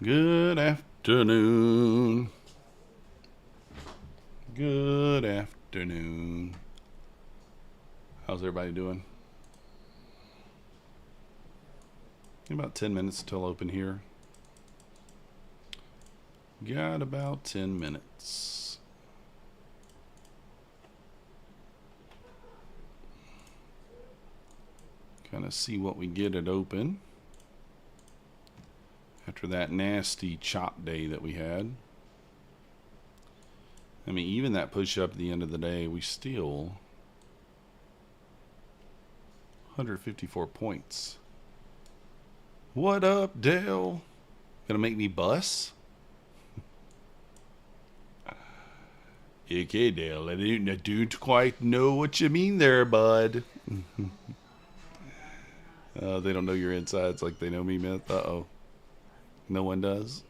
Good afternoon. Good afternoon. How's everybody doing? About 10 minutes till open here. Got about 10 minutes. Kind of see what we get at open after that nasty chop day that we had. I mean, even that push up at the end of the day, we still 154 points. What up, Dale? Gonna make me bust? Okay, Dale. I don't quite know what you mean there, bud. They don't know your insides like they know me, man. Uh-oh. No one does?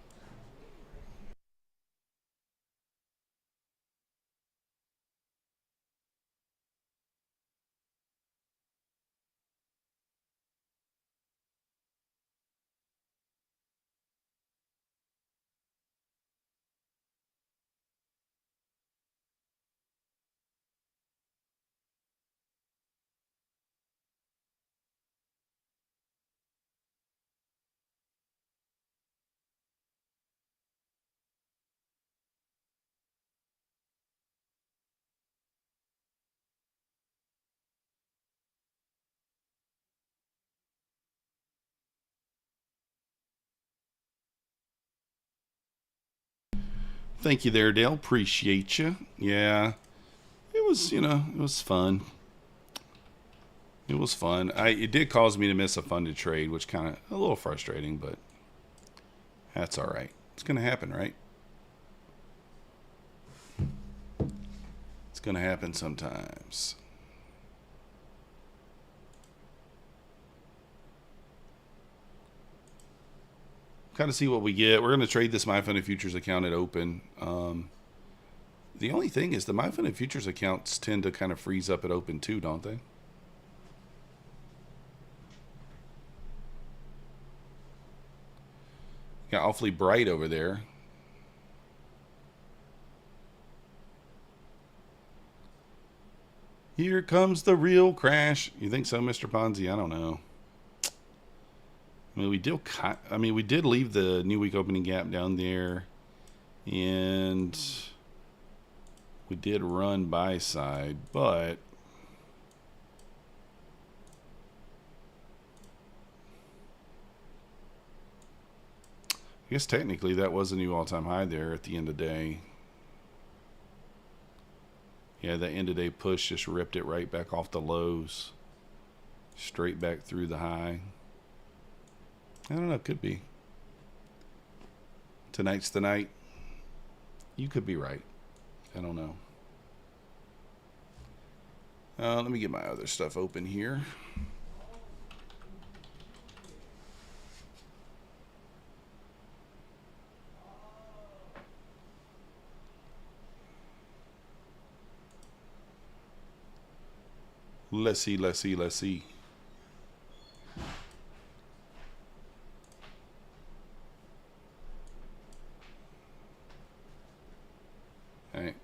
Thank you there, Dale. Appreciate you. Yeah, it was fun. It was fun. It did cause me to miss a funded trade, which kind of a little frustrating, but that's all right. It's gonna happen, right? It's gonna happen sometimes. Kind of see what we get. We're gonna trade this MyFunded Futures account at open. The only thing is the MyFunded Futures accounts tend to kind of freeze up at open too, don't they? Got awfully bright over there. Here comes the real crash. You think so, Mr. Ponzi? I don't know. I mean, we did leave the new week opening gap down there, and we did run buy side, but I guess technically that was a new all-time high there at the end of the day. Yeah, that end of day push just ripped it right back off the lows, straight back through the high. I don't know, could be. Tonight's the night. You could be right. I don't know. Let me get my other stuff open here. Let's see. All right.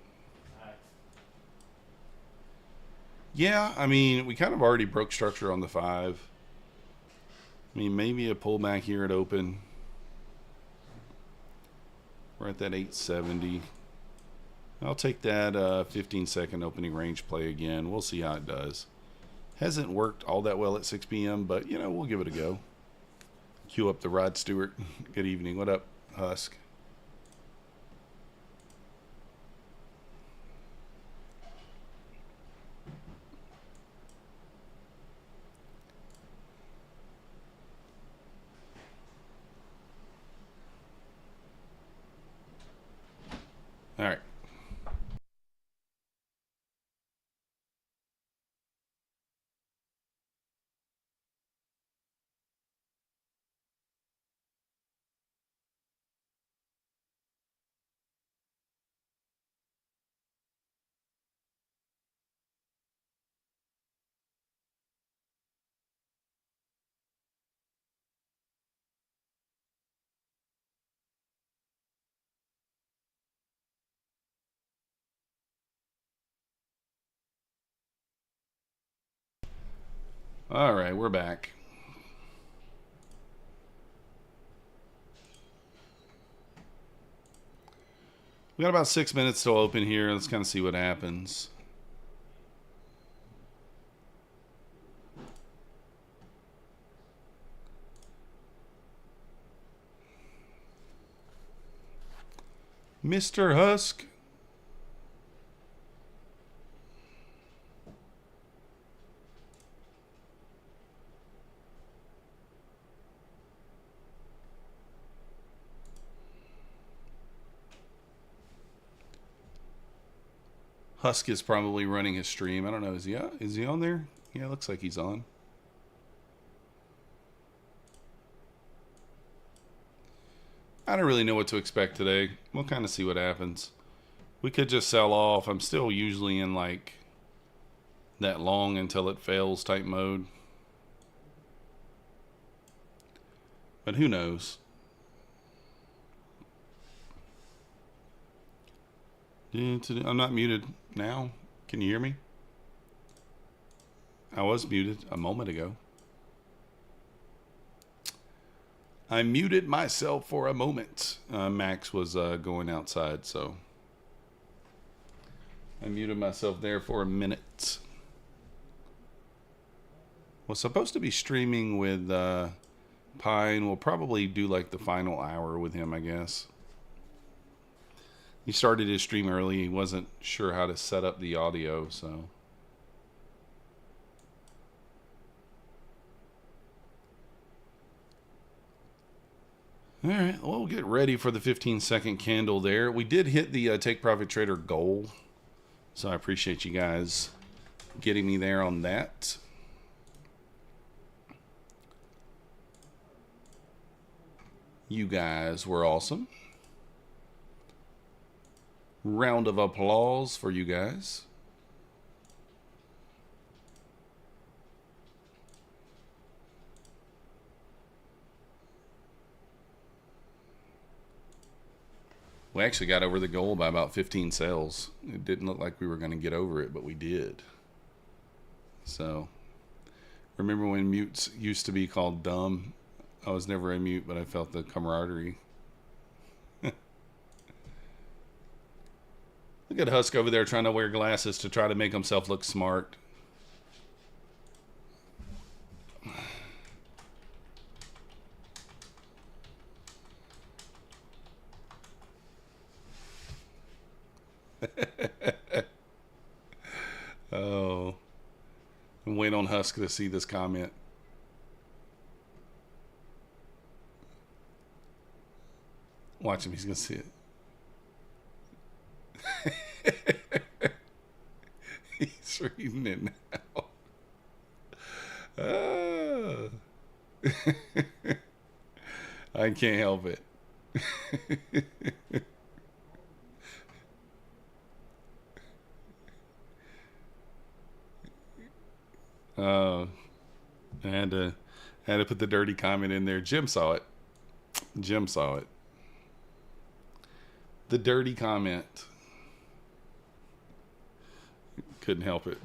Yeah, I mean, we kind of already broke structure on the 5. I mean, maybe a pullback here at open. We're at that 870. I'll take that 15-second opening range play again. We'll see how it does. Hasn't worked all that well at 6 p.m., but, we'll give it a go. Cue up the Rod Stewart. Good evening. What up, Husk? All right. All right, we're back. We got about 6 minutes till open here. Let's kind of see what happens. Mr. Husk. Husk is probably running his stream. I don't know. Is he on there? Yeah, it looks like he's on. I don't really know what to expect today. We'll kind of see what happens. We could just sell off. I'm still usually in like that long until it fails type mode. But who knows? I'm not muted now. Can you hear me? I was muted a moment ago. I muted myself for a moment. Max was going outside, so I muted myself there for a minute. Was supposed to be streaming with Pine. We'll probably do like the final hour with him, I guess. He started his stream early. He wasn't sure how to set up the audio, so. All right, well, we'll get ready for the 15-second candle there. We did hit the Take Profit Trader goal, so I appreciate you guys getting me there on that. You guys were awesome. Round of applause for you guys. We actually got over the goal by about 15 sales. It didn't look like we were going to get over it, but we did. So, remember when mutes used to be called dumb? I was never a mute, but I felt the camaraderie. Look at Husk over there trying to wear glasses to try to make himself look smart. Oh. I'm waiting on Husk to see this comment. Watch him, he's going to see it. He's reading it now. I can't help it. I had to put the dirty comment in there. Jim saw it. Jim saw it. The dirty comment. Couldn't help it.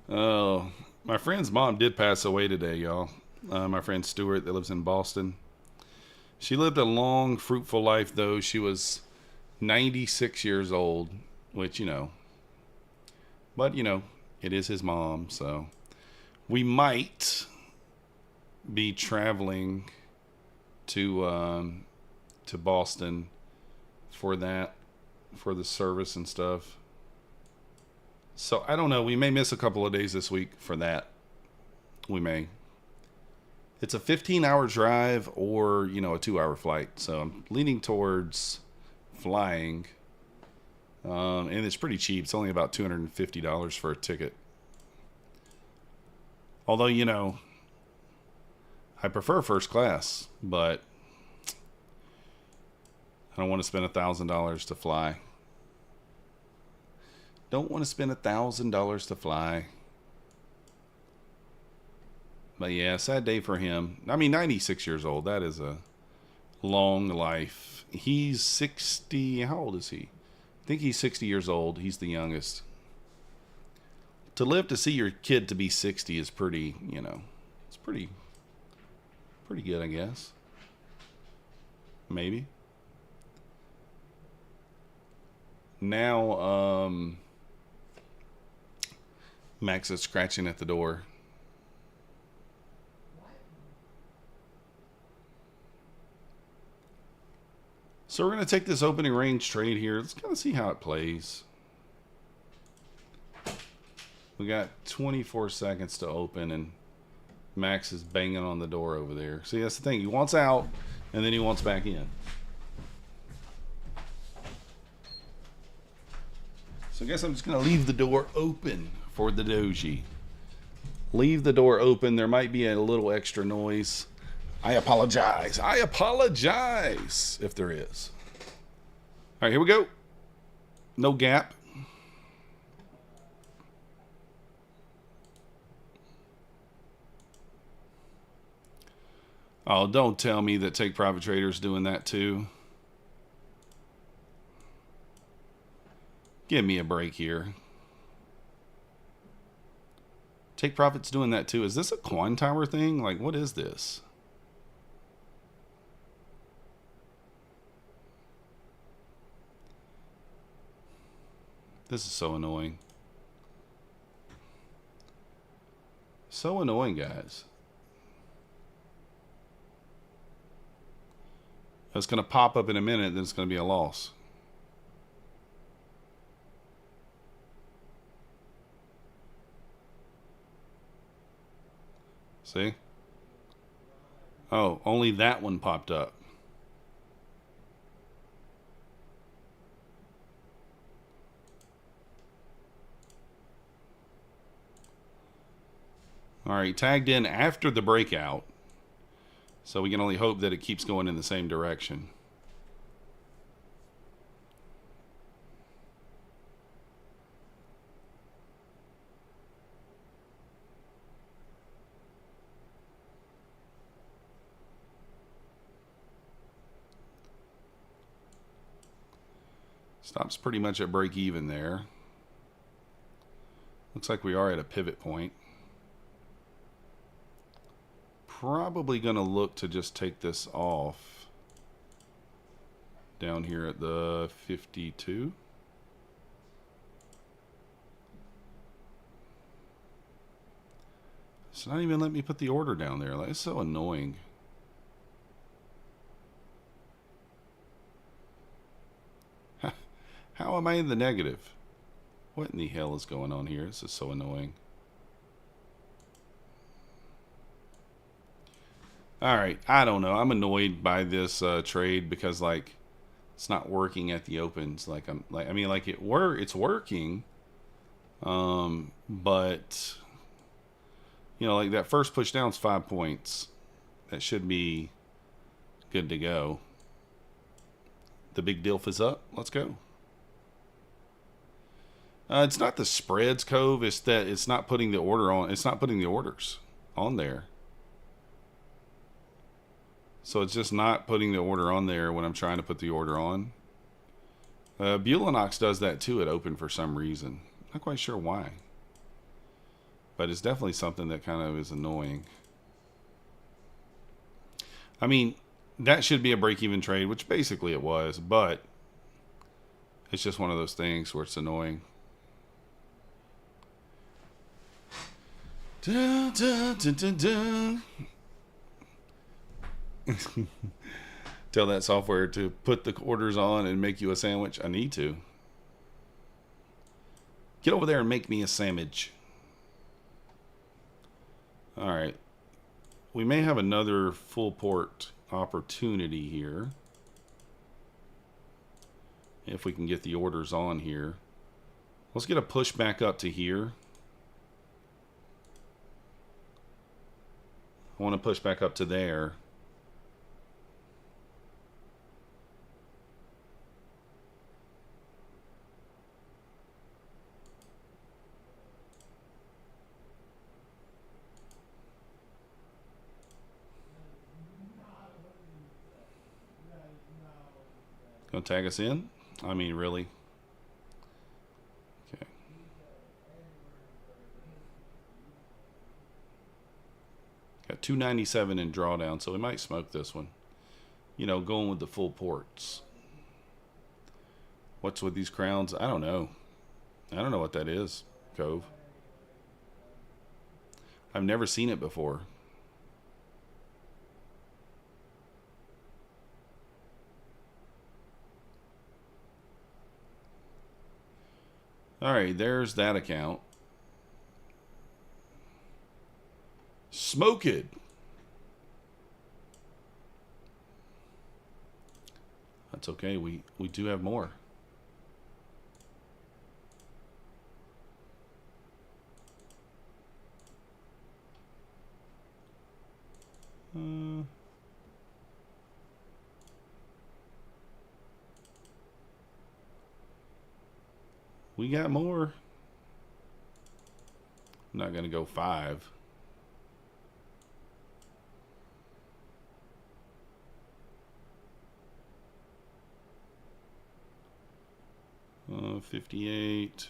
Oh, my friend's mom did pass away today, y'all. My friend Stuart that lives in Boston. She lived a long, fruitful life, though. She was 96 years old, which, you know. But, you know, it is his mom, so. We might be traveling to Boston for that, for the service and stuff. So, I don't know. We may miss a couple of days this week for that. We may. It's a 15-hour drive or, you know, a 2-hour flight. So, I'm leaning towards flying. And it's pretty cheap. It's only about $250 for a ticket. Although, you know, I prefer first class, but I don't want to spend $1,000 to fly. Don't want to spend $1,000 to fly. But yeah, sad day for him. I mean, 96 years old. That is a long life. He's 60. How old is he? I think he's 60 years old. He's the youngest. To live to see your kid to be 60 is pretty, you know, it's pretty good, I guess. Maybe. Now, Max is scratching at the door. So we're going to take this opening range trade here. Let's kind of see how it plays. We got 24 seconds to open, and Max is banging on the door over there. See, that's the thing. He wants out, and then he wants back in. So I guess I'm just going to leave the door open for the doji. Leave the door open. There might be a little extra noise. I apologize. I apologize if there is. All right, here we go. No gap. Oh, don't tell me that Take Profit Trader's doing that too. Give me a break here. Take Profit's doing that too. Is this a coin tower thing? Like, what is this? This is so annoying. So annoying, guys. It's going to pop up in a minute, then it's going to be a loss. See? Oh, only that one popped up. All right, tagged in after the breakout. So we can only hope that it keeps going in the same direction. Stops pretty much at break even there. Looks like we are at a pivot point. Probably going to look to just take this off down here at the 52. It's not even letting me put the order down there. That's so annoying. How am I in the negative? What in the hell is going on here? This is so annoying. All right, I don't know. I'm annoyed by this trade because like it's not working at the opens. Like it's working, but you know, like that first push down is 5 points. That should be good to go. The big dilf is up. Let's go. It's not the spreads, Cove. It's that it's not putting the order on. It's not putting the orders on there. So it's just not putting the order on there when I'm trying to put the order on. Bulenox does that too at open for some reason. Not quite sure why. But it's definitely something that kind of is annoying. I mean, that should be a break-even trade, which basically it was, but it's just one of those things where it's annoying. Dun, dun, dun, dun, dun. Tell that software to put the orders on and make you a sandwich. I need to. Get over there and make me a sandwich. All right. We may have another full port opportunity here. If we can get the orders on here. Let's get a push back up to here. I want to push back up to there. Gonna tag us in? I mean, really? Okay. 297 in drawdown, so we might smoke this one. You know, going with the full ports. What's with these crowns? I don't know. I don't know what that is, Cove. I've never seen it before. Alright, there's that account. Smoke it! That's okay, we do have more. We got more. I'm not going to go 5. Uh, 58.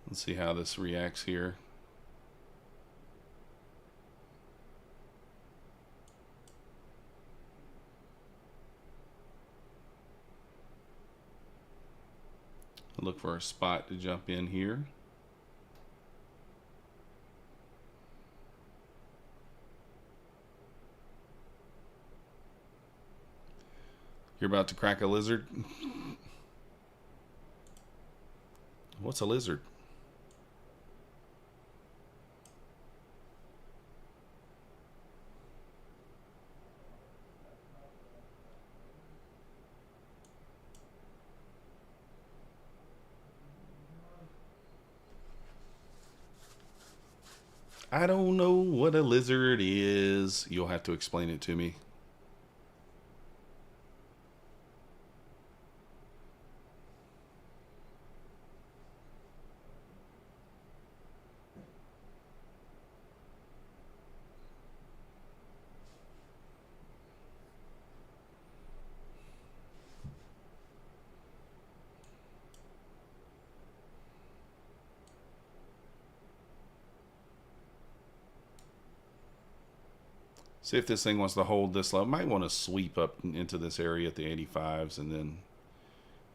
Let's see how this reacts here. Look for a spot to jump in here. You're about to crack a lizard? What's a lizard? I don't know what a lizard is. You'll have to explain it to me. See if this thing wants to hold this level. Might want to sweep up into this area at the 85s and then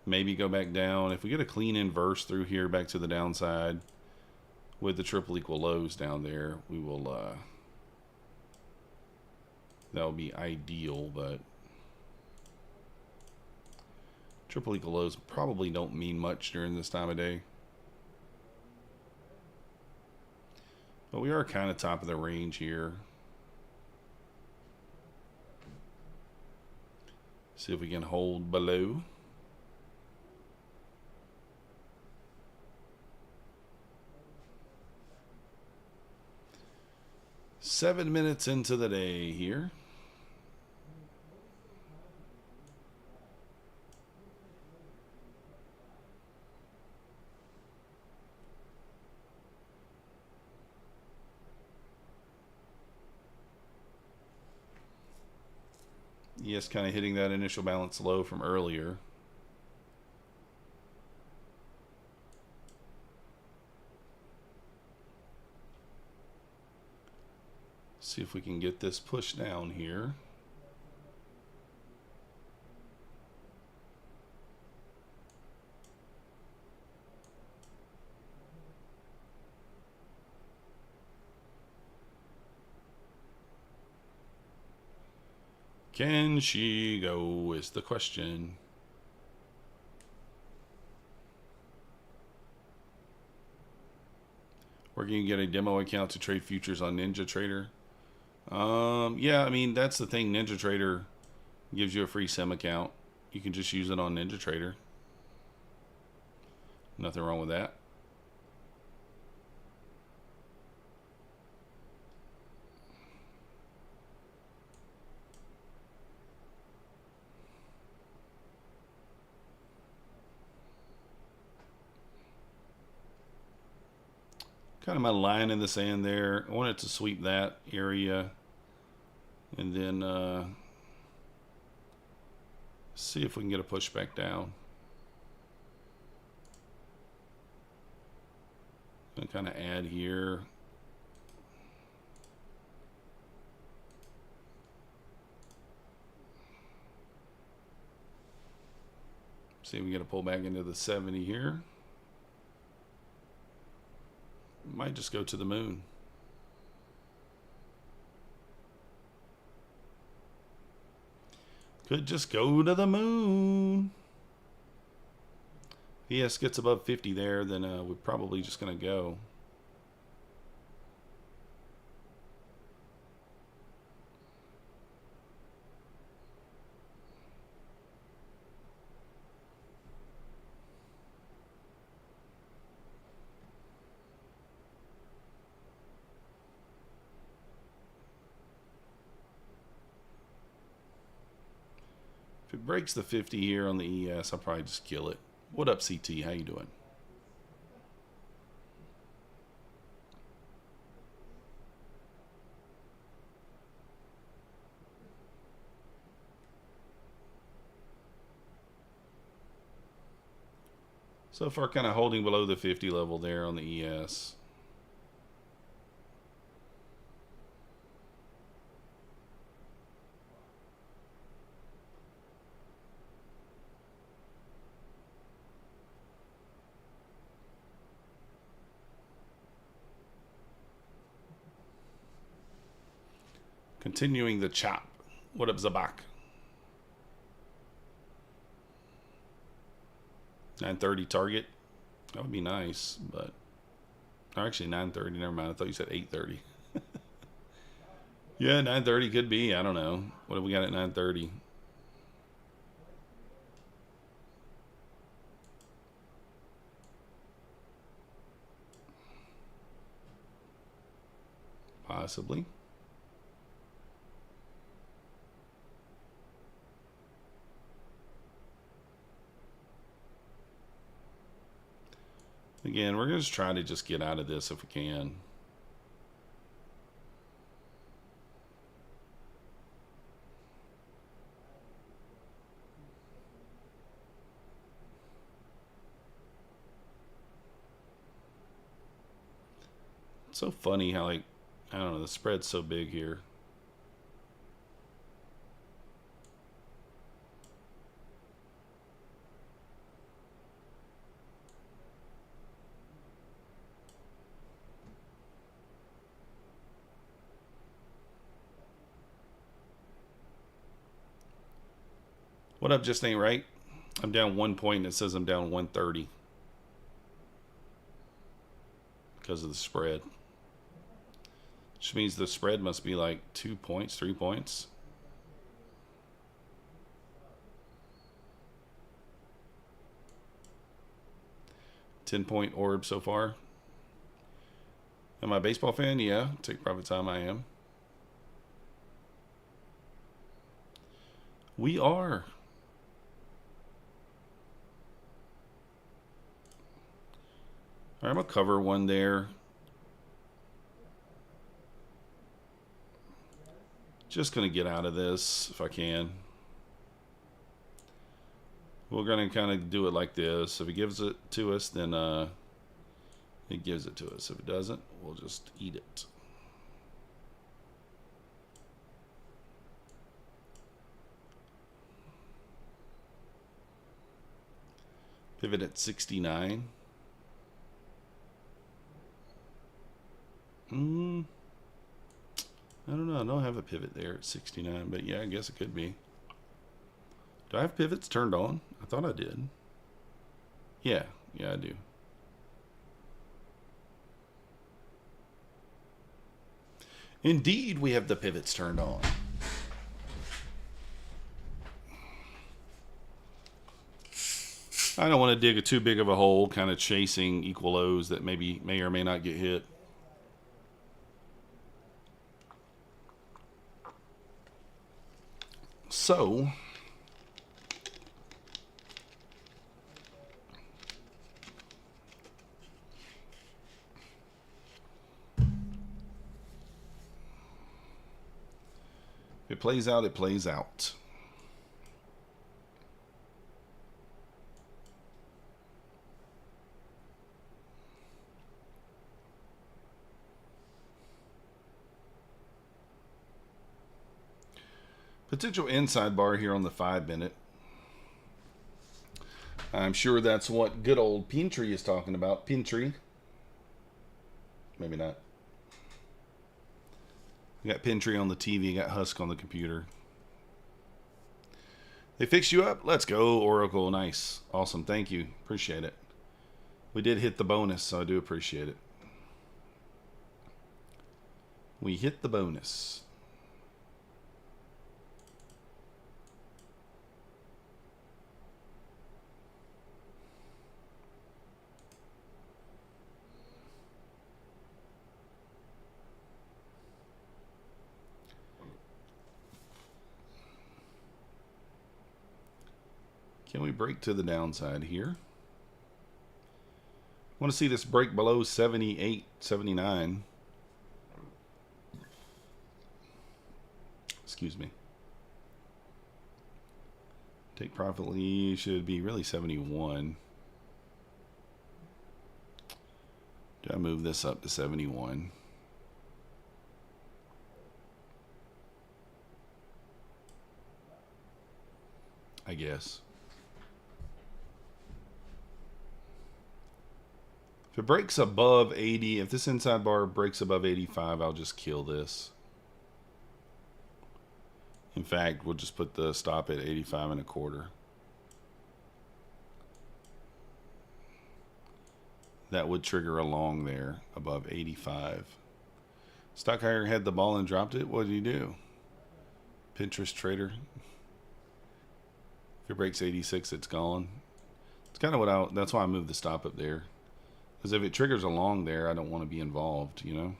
maybe go back down. If we get a clean inverse through here back to the downside with the triple equal lows down there, we will, that'll be ideal, but triple equal lows probably don't mean much during this time of day. But we are kind of top of the range here. See if we can hold below. Seven minutes into the day here. Yes, kind of hitting that initial balance low from earlier. See if we can get this push down here. Can she go is the question. Where can you get a demo account to trade futures on NinjaTrader? Yeah, I mean, that's the thing. NinjaTrader gives you a free sim account. You can just use it on NinjaTrader. Nothing wrong with that. Kind of my line in the sand there. I want it to sweep that area and then See if we can get a push back down. Gonna kind of add here. See if we get a pull back into the 70 here. Might just go to the moon. Could just go to the moon. If ES gets above 50 there, then we're probably just going to go. If it breaks the 50 here on the ES, I'll probably just kill it. What up, CT? How you doing? So far, kind of holding below the 50 level there on the ES. Continuing the chop. What up, Zabak? 930 target. That would be nice, but or actually 930. Never mind. I thought you said 830. Yeah, 930 could be. I don't know. What have we got at 930? Possibly. Again, we're going to try to just get out of this if we can. It's so funny how, like, I don't know, the spread's so big here. What up, just ain't right? I'm down 1 point and it says I'm down 130 because of the spread. Which means the spread must be like 2 points, 3 points. $10-point orb so far. Am I a baseball fan? Yeah. Take private time, I am. We are. All right, I'm going to cover one there. Just going to get out of this if I can. We're going to kind of do it like this. If it gives it to us, then it gives it to us. If it doesn't, we'll just eat it. Pivot at 69. I don't know. I don't have a pivot there at 69, but yeah, I guess it could be. Do I have pivots turned on? I thought I did. Yeah, I do. Indeed, we have the pivots turned on. I don't want to dig too big of a hole, kind of chasing equal O's that may or may not get hit. So, if it plays out, it plays out. Potential inside bar here on the 5-minute. I'm sure that's what good old Pintry is talking about. Pintry. Maybe not. You got Pintry on the TV, you got Husk on the computer. They fixed you up? Let's go, Oracle. Nice. Awesome. Thank you. Appreciate it. We did hit the bonus, so I do appreciate it. We hit the bonus. Can we break to the downside here? Want to see this break below 78, 79. Excuse me. Take profit lead should be really 71. Do I move this up to 71? I guess. If it breaks above 80, if this inside bar breaks above 85, I'll just kill this. In fact, we'll just put the stop at 85 1/4. That would trigger a long there above 85. Stock higher had the ball and dropped it. What did he do? Pinterest trader. If it breaks 86, it's gone. It's kind of that's why I moved the stop up there. Because if it triggers along there, I don't want to be involved, you know?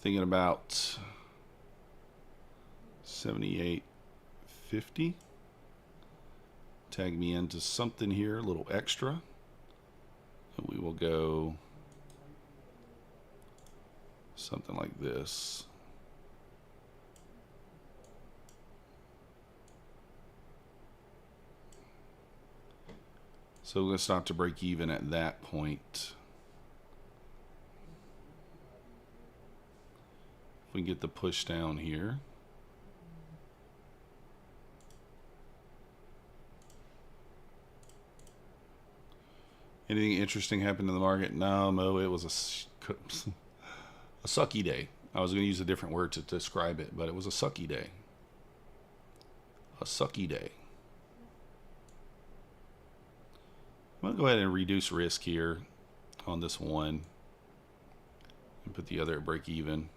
Thinking about 78.50. Tag me into something here, a little extra. And we will go something like this. So let's start to break even at that point. If we get the push down here. Anything interesting happened in the market? No, Mo, it was a sucky day. I was going to use a different word to describe it, but it was a sucky day. A sucky day. I'm going to go ahead and reduce risk here on this one and put the other at break even.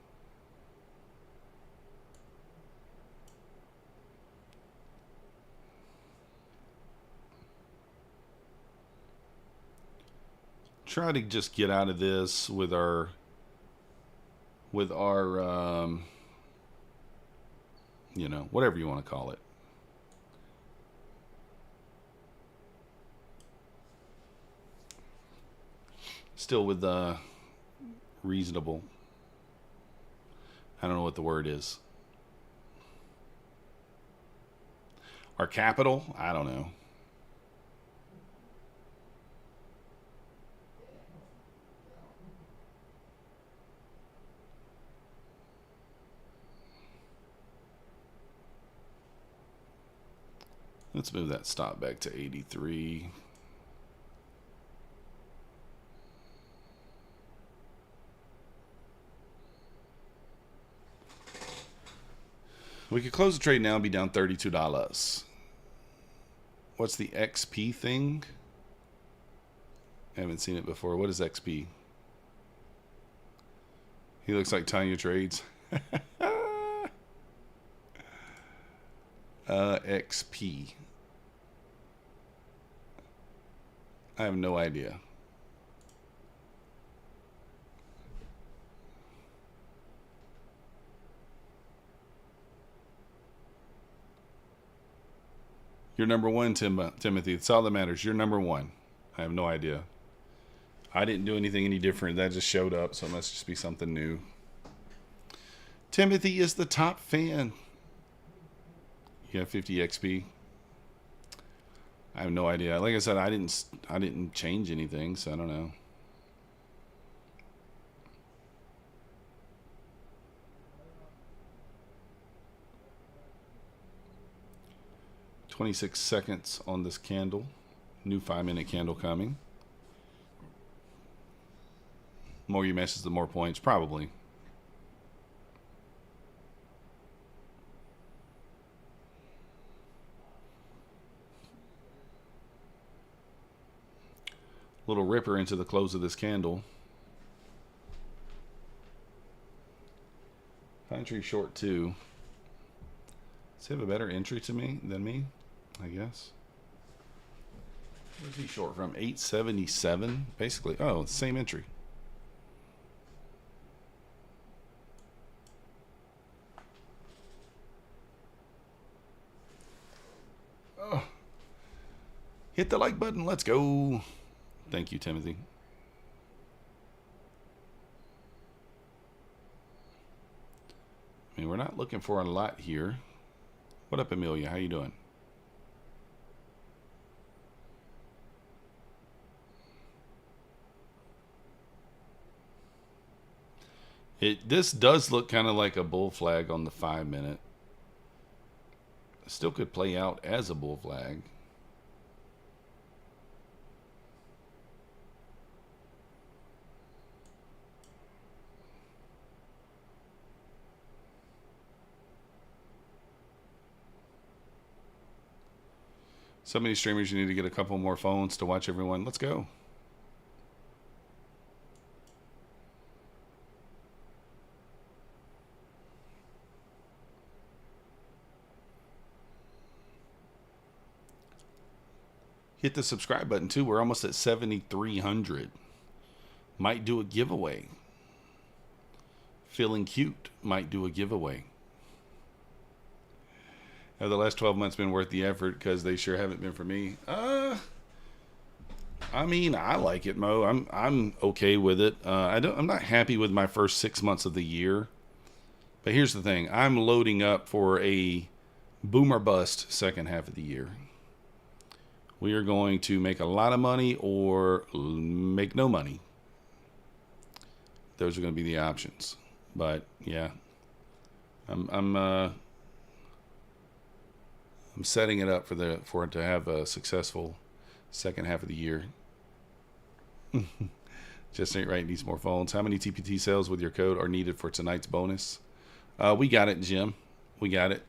Try to just get out of this with our you know, whatever you want to call it. Still with reasonable. I don't know what the word is. Our capital? I don't know. Let's move that stop back to 83. We could close the trade now and be down $32. What's the XP thing? I haven't seen it before. What is XP? He looks like Tanya Trades. XP. I have no idea. You're number one, Timothy. It's all that matters. You're number one. I have no idea. I didn't do anything any different. That just showed up, so it must just be something new. Timothy is the top fan. You have 50 XP. I have no idea. Like I said, I didn't change anything, so I don't know. $26 seconds on this candle. New 5-minute candle coming. More you messes, the more points, probably. Little ripper into the close of this candle. Entry short 2. Does he have a better entry to me than me? I guess. Where's he short from? 877, basically. Oh, same entry. Oh. Hit the like button. Let's go. Thank you, Timothy. I mean, we're not looking for a lot here. What up, Amelia? How you doing? This does look kind of like a bull flag on the 5-minute. Still could play out as a bull flag. So many streamers, you need to get a couple more phones to watch everyone. Let's go. Hit the subscribe button too. We're almost at 7,300. Might do a giveaway. Feeling cute. Might do a giveaway. Have the last 12 months been worth the effort? Because they sure haven't been for me. I mean, I like it, Mo. I'm okay with it. I'm not happy with my first 6 months of the year. But here's the thing. I'm loading up for a boom or bust second half of the year. We are going to make a lot of money or make no money. Those are going to be the options. But yeah, I'm setting it up for it to have a successful second half of the year. Just ain't right. Needs more phones. How many TPT sales with your code are needed for tonight's bonus? We got it, Jim. We got it.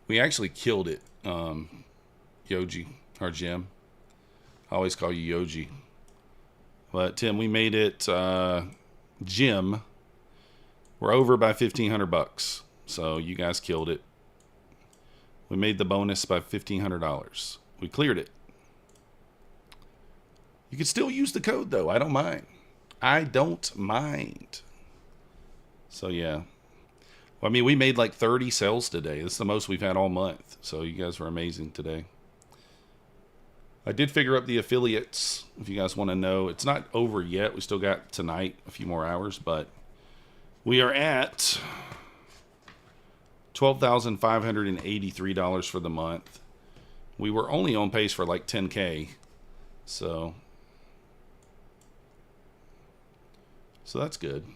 We actually killed it, Yoji or Jim. I always call you Yoji. But Tim, we made it. Jim, we're over by $1,500. So you guys killed it. We made the bonus by $1,500. We cleared it. You can still use the code though. I don't mind. I don't mind. So yeah. Well, I mean, we made like 30 sales today. This is the most we've had all month. So you guys were amazing today. I did figure up the affiliates. If you guys want to know, it's not over yet. We still got tonight, a few more hours, but we are at $12,583 for the month. We were only on pace for like 10K. So that's good.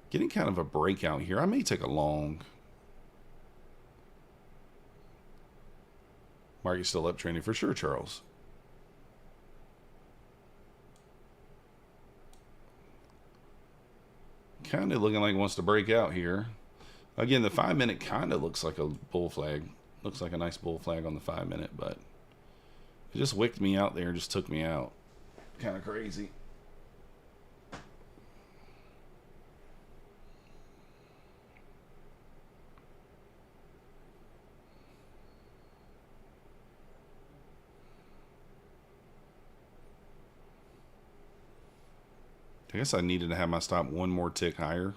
Getting kind of a breakout here. I may take a long. Market's still up trending for sure, Charles. Kind of looking like it wants to break out here. Again, the 5-minute kind of looks like a bull flag. Looks like a nice bull flag on the 5-minute, but it just wicked me out there and just took me out. Kind of crazy. I guess I needed to have my stop one more tick higher.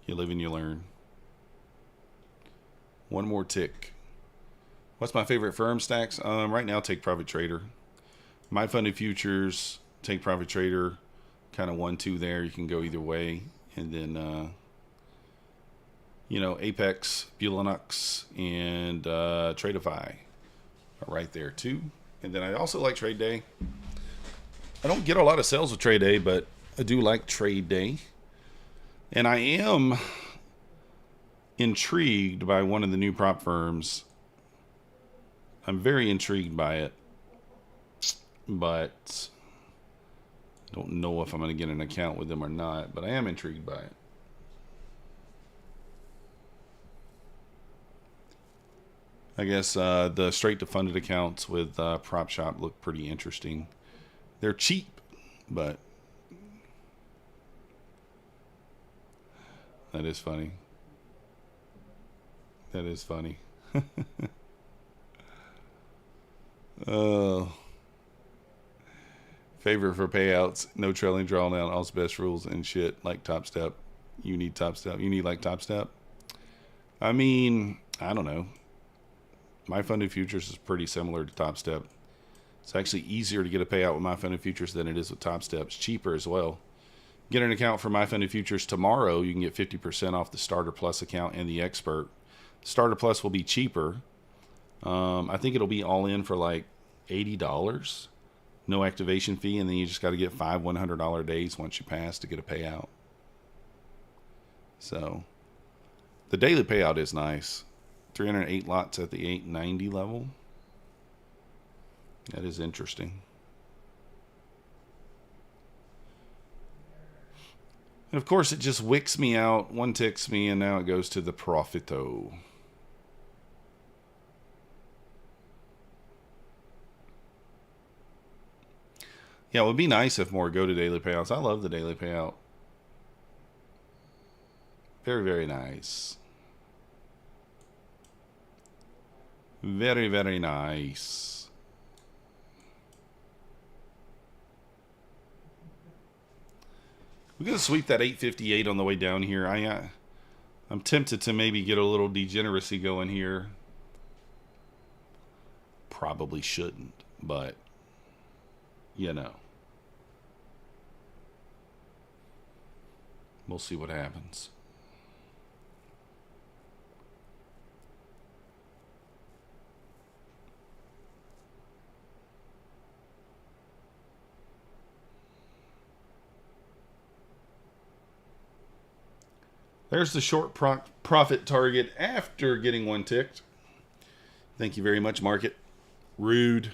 You live and you learn. One more tick. What's my favorite firm stacks? Right now, Take Profit Trader. My Funded Futures, Take Profit Trader, kind of 1-2 there. You can go either way. And then You know, APEX, Bulenox, and Tradeify are right there too. And then I also like Trade Day. I don't get a lot of sales with Trade Day, but I do like Trade Day. And I am intrigued by one of the new prop firms. I'm very intrigued by it, but I don't know if I'm going to get an account with them or not, but I am intrigued by it. I guess the straight to funded accounts with Prop Shop look pretty interesting. They're cheap, but that is funny. That is funny. Oh. Favorite for payouts, no trailing drawdown, all's best rules and shit like Topstep. You need Topstep. You need like Topstep. I mean, I don't know. My funded futures is pretty similar to Topstep. It's actually easier to get a payout with my funded futures than it is with Topstep. It's cheaper as well. Get an account for my funded futures tomorrow. You can get 50% off the Starter Plus account and the Expert. Starter Plus will be cheaper. I think it'll be all in for like $80. No activation fee, and then you just got to get 5 $100 days once you pass to get a payout. So the daily payout is nice. 308 lots at the 890 level. That is interesting. And of course, it just wicks me out. One ticks me, and now it goes to the Profito. Yeah, it would be nice if more go to daily payouts. I love the daily payout. Very, very nice. Very, very nice. We're going to sweep that 858 on the way down here. I'm tempted to maybe get a little degeneracy going here. Probably shouldn't, but you know. We'll see what happens. There's the short profit target after getting one ticked. Thank you very much, market. Rude.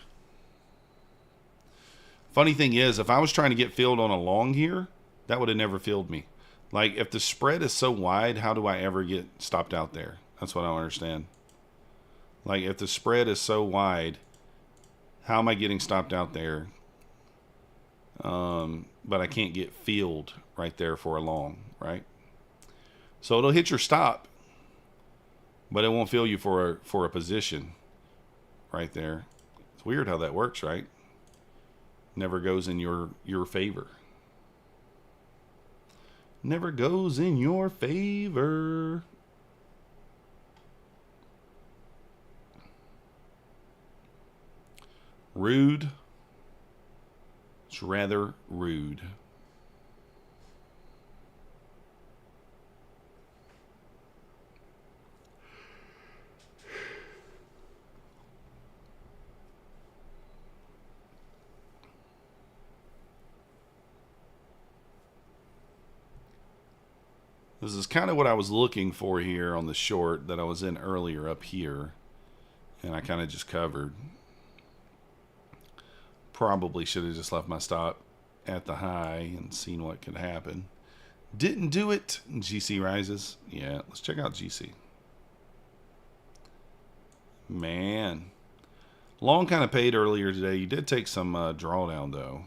Funny thing is, if I was trying to get filled on a long here, that would have never filled me. Like, if the spread is so wide, how do I ever get stopped out there? That's what I don't understand. Like, if the spread is so wide, how am I getting stopped out there? But I can't get filled right there for a long, right? So it'll hit your stop, but it won't fill you for a position right there. It's weird how that works, right? Never goes in your favor. Never goes in your favor. Rude. It's rather rude. This is kind of what I was looking for here on the short that I was in earlier up here. And I kind of just covered. Probably should have just left my stop at the high and seen what could happen. Didn't do it. GC rises. Yeah, let's check out GC. Man. Long kind of paid earlier today. You did take some drawdown though.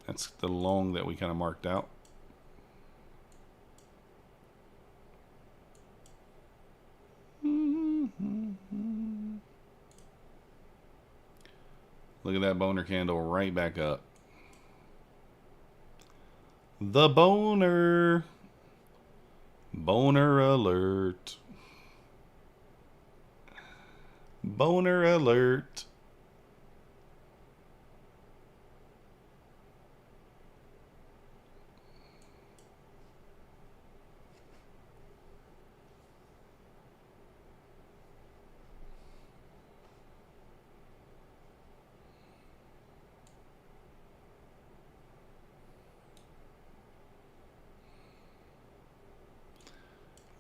That's the long that we kind of marked out. Look at that boner candle right back up. The boner. Boner alert. Boner alert.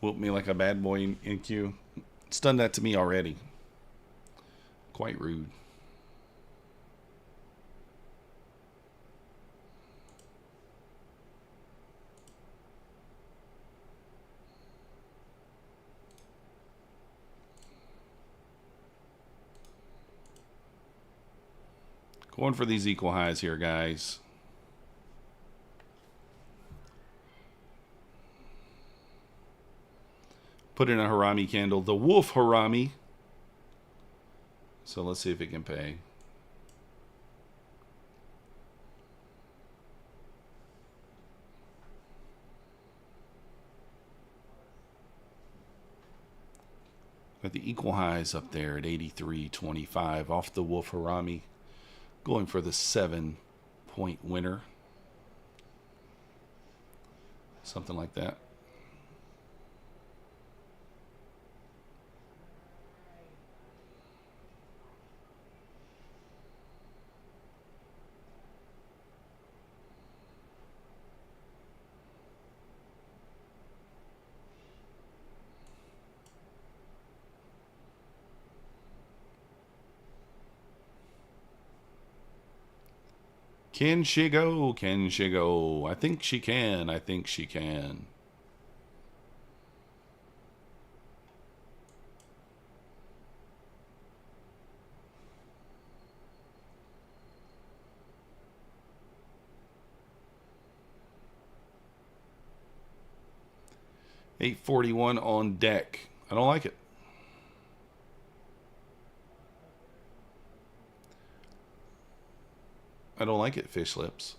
Whoop me like a bad boy in queue. It's done that to me already. Quite rude. Going for these equal highs here, guys. Put in a Harami candle. The Wolf Harami. So let's see if it can pay. Got the equal highs up there at 83.25 off the Wolf Harami. Going for the 7-point winner. Something like that. Can she go? Can she go? I think she can. I think she can. $8.41 on deck. I don't like it. I don't like it, fish lips.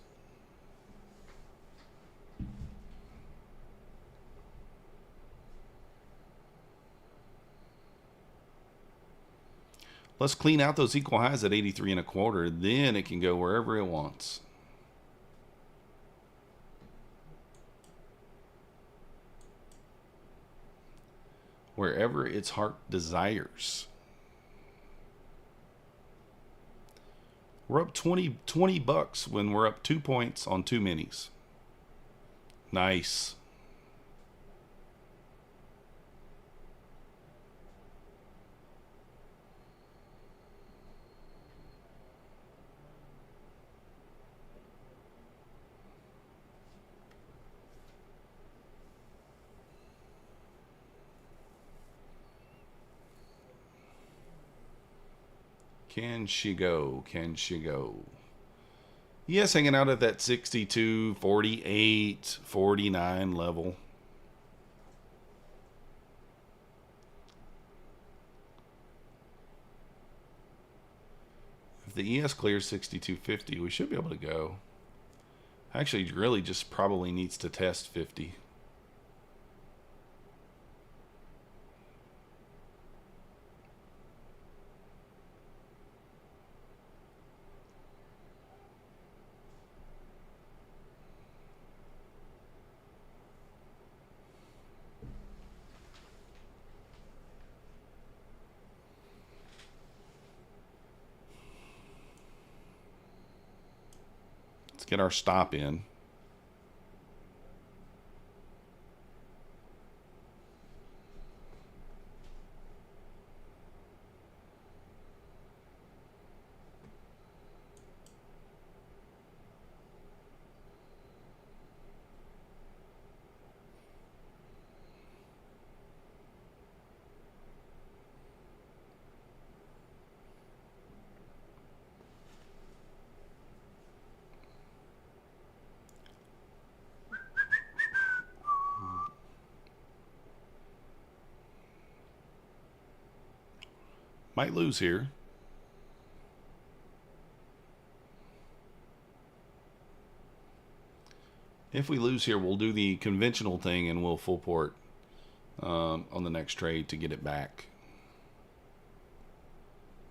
Let's clean out those equal highs at 83.25. Then it can go wherever it wants. Wherever its heart desires. We're up 20 bucks when we're up 2 points on 2 minis. Nice. Can she go? Can she go? Yes, hanging out at that 62, 48, 49 level. If the ES clears 62.50, we should be able to go. Actually, really just probably needs to test 50. Let's get our stop in. Might lose here. If we lose here, we'll do the conventional thing and we'll full port on the next trade to get it back.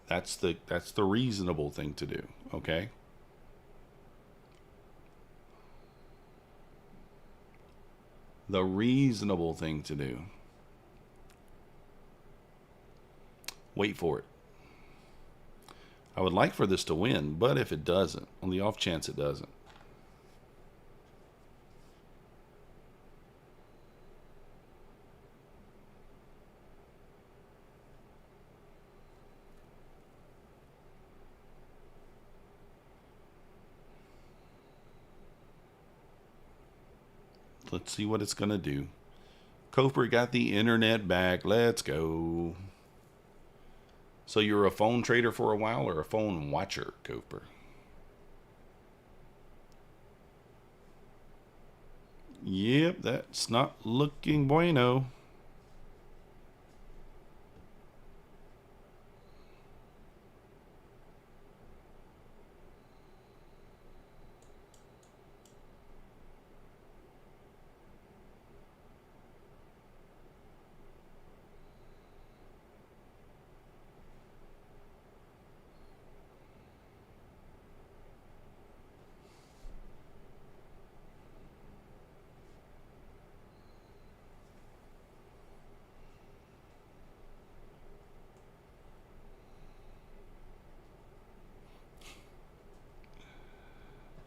That's the reasonable thing to do, okay? The reasonable thing to do. Wait for it. I would like for this to win, but if it doesn't, on the off chance it doesn't. Let's see what it's going to do. Coper got the internet back. Let's go. So you're a phone trader for a while or a phone watcher, Coper? Yep, that's not looking bueno.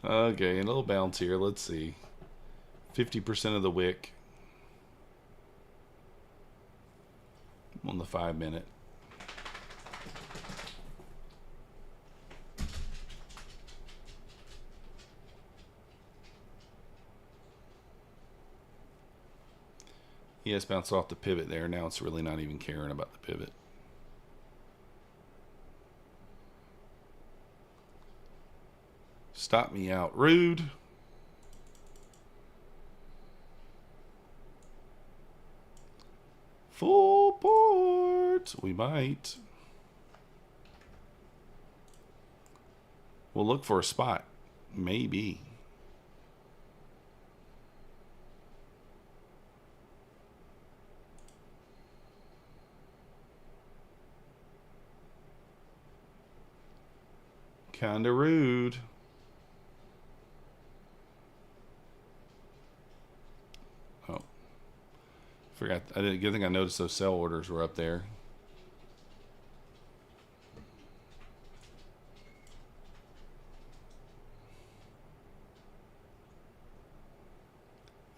Okay, a little bounce here. Let's see. 50% of the wick on the 5 minute. Yes, bounced off the pivot there. Now it's really not even caring about the pivot. Stop me out, rude. Full port. We might. We'll look for a spot. Maybe. Kinda rude. Oh. Forgot. I didn't think I noticed those sell orders were up there.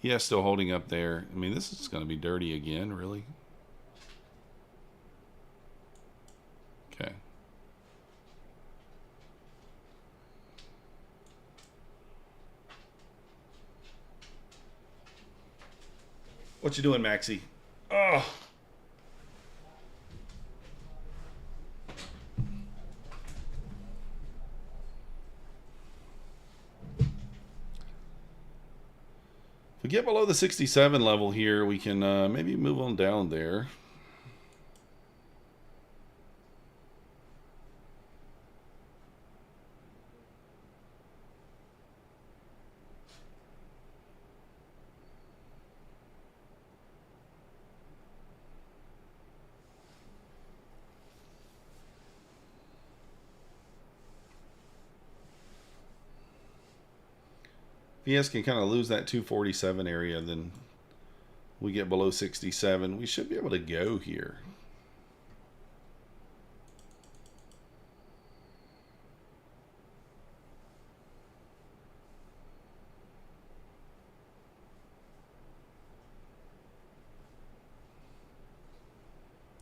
Yeah, still holding up there. I mean, this is going to be dirty again, really. Okay. What you doing, Maxie? Oh. If we get below the 67 level here, we can maybe move on down there. VS can kind of lose that 247 area, then we get below 67. We should be able to go here.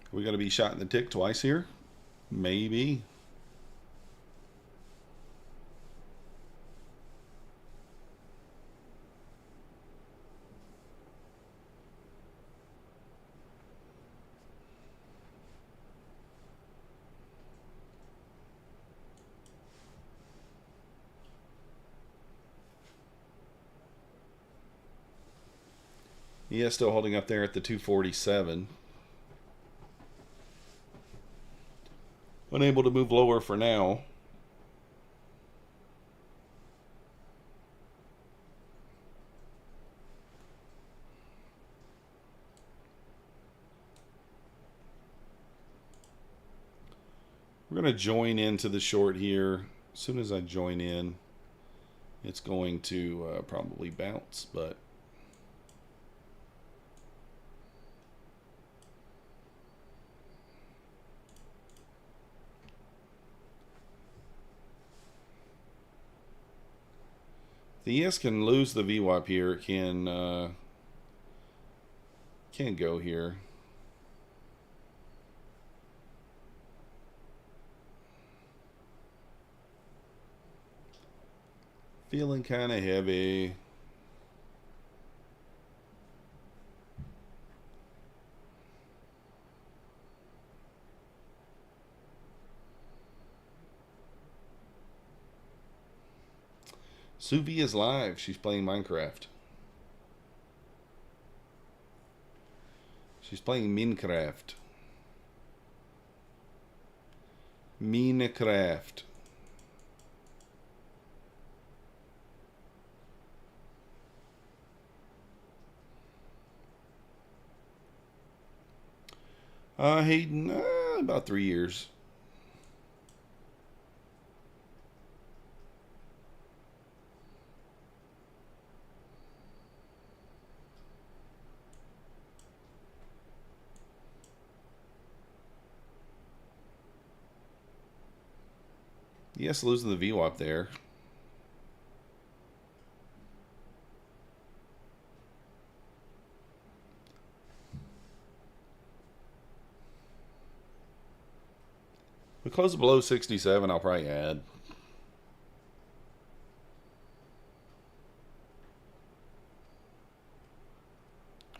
Are we going to be shot in the tick twice here? Maybe. Yeah, still holding up there at the 247. Unable to move lower for now. We're going to join into the short here. As soon as I join in, it's going to probably bounce, but the ES can lose the VWAP here. It can go here. Feeling kind of heavy. Suvi is live. She's playing Minecraft. She's playing Minecraft. Minecraft. Hayden, about 3 years. Yes, losing the VWAP there. We close below 67, I'll probably add.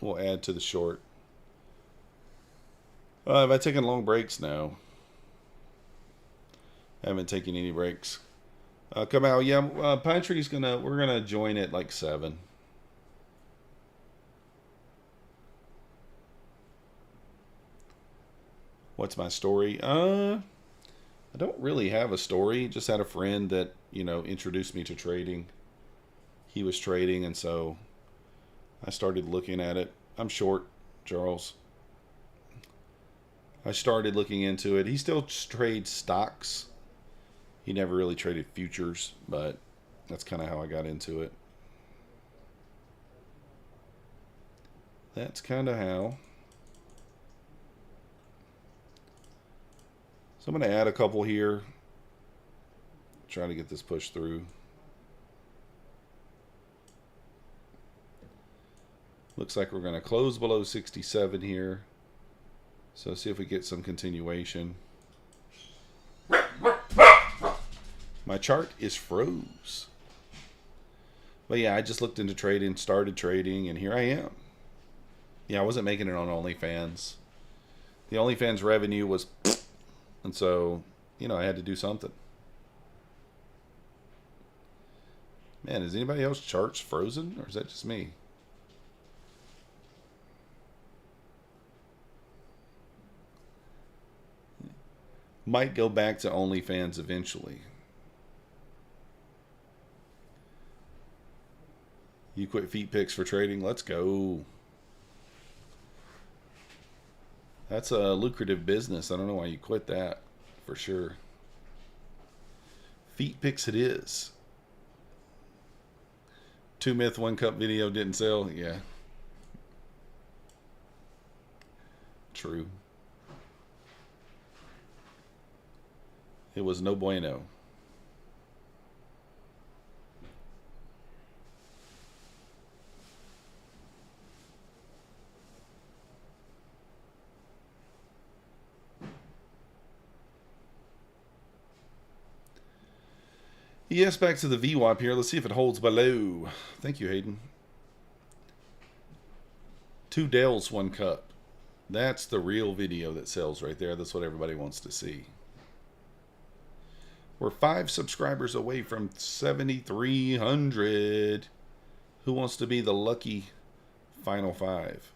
We'll add to the short. Have I taken long breaks? No. I haven't taken any breaks. Come out, yeah. Pine Tree's we're gonna join at like 7. What's my story? I don't really have a story. Just had a friend that, introduced me to trading. He was trading, and so I started looking at it. I'm short, Charles. I started looking into it. He still trades stocks. He never really traded futures, but that's kind of how I got into it. That's kind of how. So I'm going to add a couple here. Try to get this pushed through. Looks like we're going to close below 67 here. So see if we get some continuation. My chart is froze. But yeah, I just looked into trading, started trading, and here I am. Yeah, I wasn't making it on OnlyFans. The OnlyFans revenue was... And so, I had to do something. Man, is anybody else's charts frozen? Or is that just me? Might go back to OnlyFans eventually. You quit feet pics for trading? Let's go. That's a lucrative business. I don't know why you quit that, for sure. Feet pics it is. 2 myth, 1 cup video didn't sell? Yeah. True. It was no bueno. Yes, back to the VWAP here. Let's see if it holds below. Thank you, Hayden. 2 Dells, 1 cup. That's the real video that sells right there. That's what everybody wants to see. We're 5 subscribers away from 7,300. Who wants to be the lucky final 5?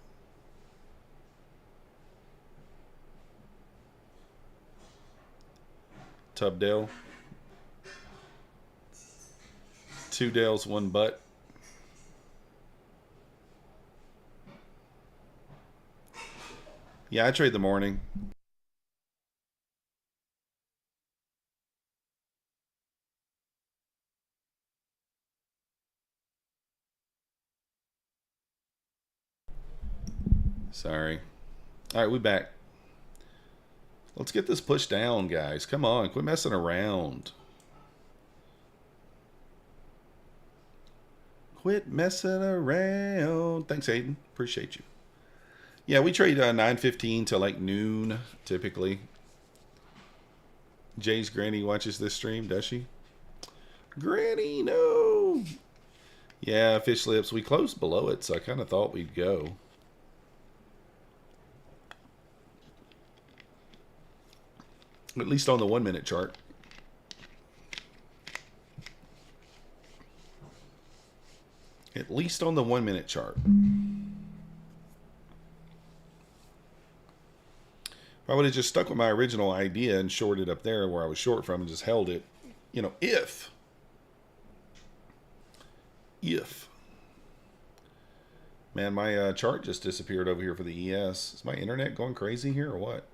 Tubdale. 2 Dells, 1 butt. Yeah, I trade the morning. Sorry. All right, we back. Let's get this pushed down, guys. Come on, quit messing around. Quit messing around. Thanks, Aiden. Appreciate you. Yeah, we trade 9:15 to like noon, typically. Jay's granny watches this stream, does she? Granny, no. Yeah, fish lips. We closed below it, so I kind of thought we'd go. At least on the 1 minute chart. At least on the 1 minute chart. If I would have just stuck with my original idea and shorted up there where I was short from and just held it, you know, if. Man, my chart just disappeared over here for the ES. Is my internet going crazy here or what?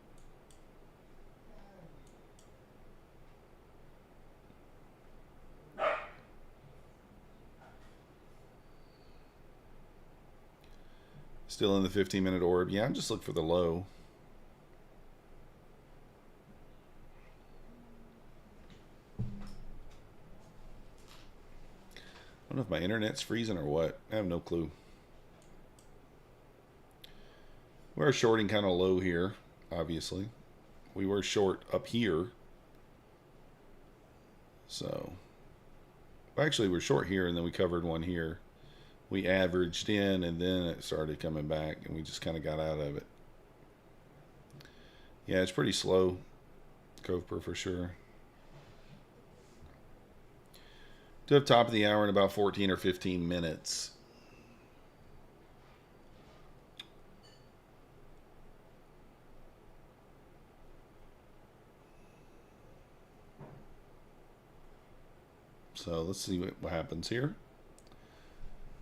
Still in the 15-minute orb. Yeah, I'm just looking for the low. I don't know if my internet's freezing or what. I have no clue. We're shorting kind of low here, obviously. We were short up here. So, actually we're short here and then we covered one here. We averaged in and then it started coming back and we just kind of got out of it. Yeah, it's pretty slow, Covper for sure. To have top of the hour in about 14 or 15 minutes. So let's see what happens here.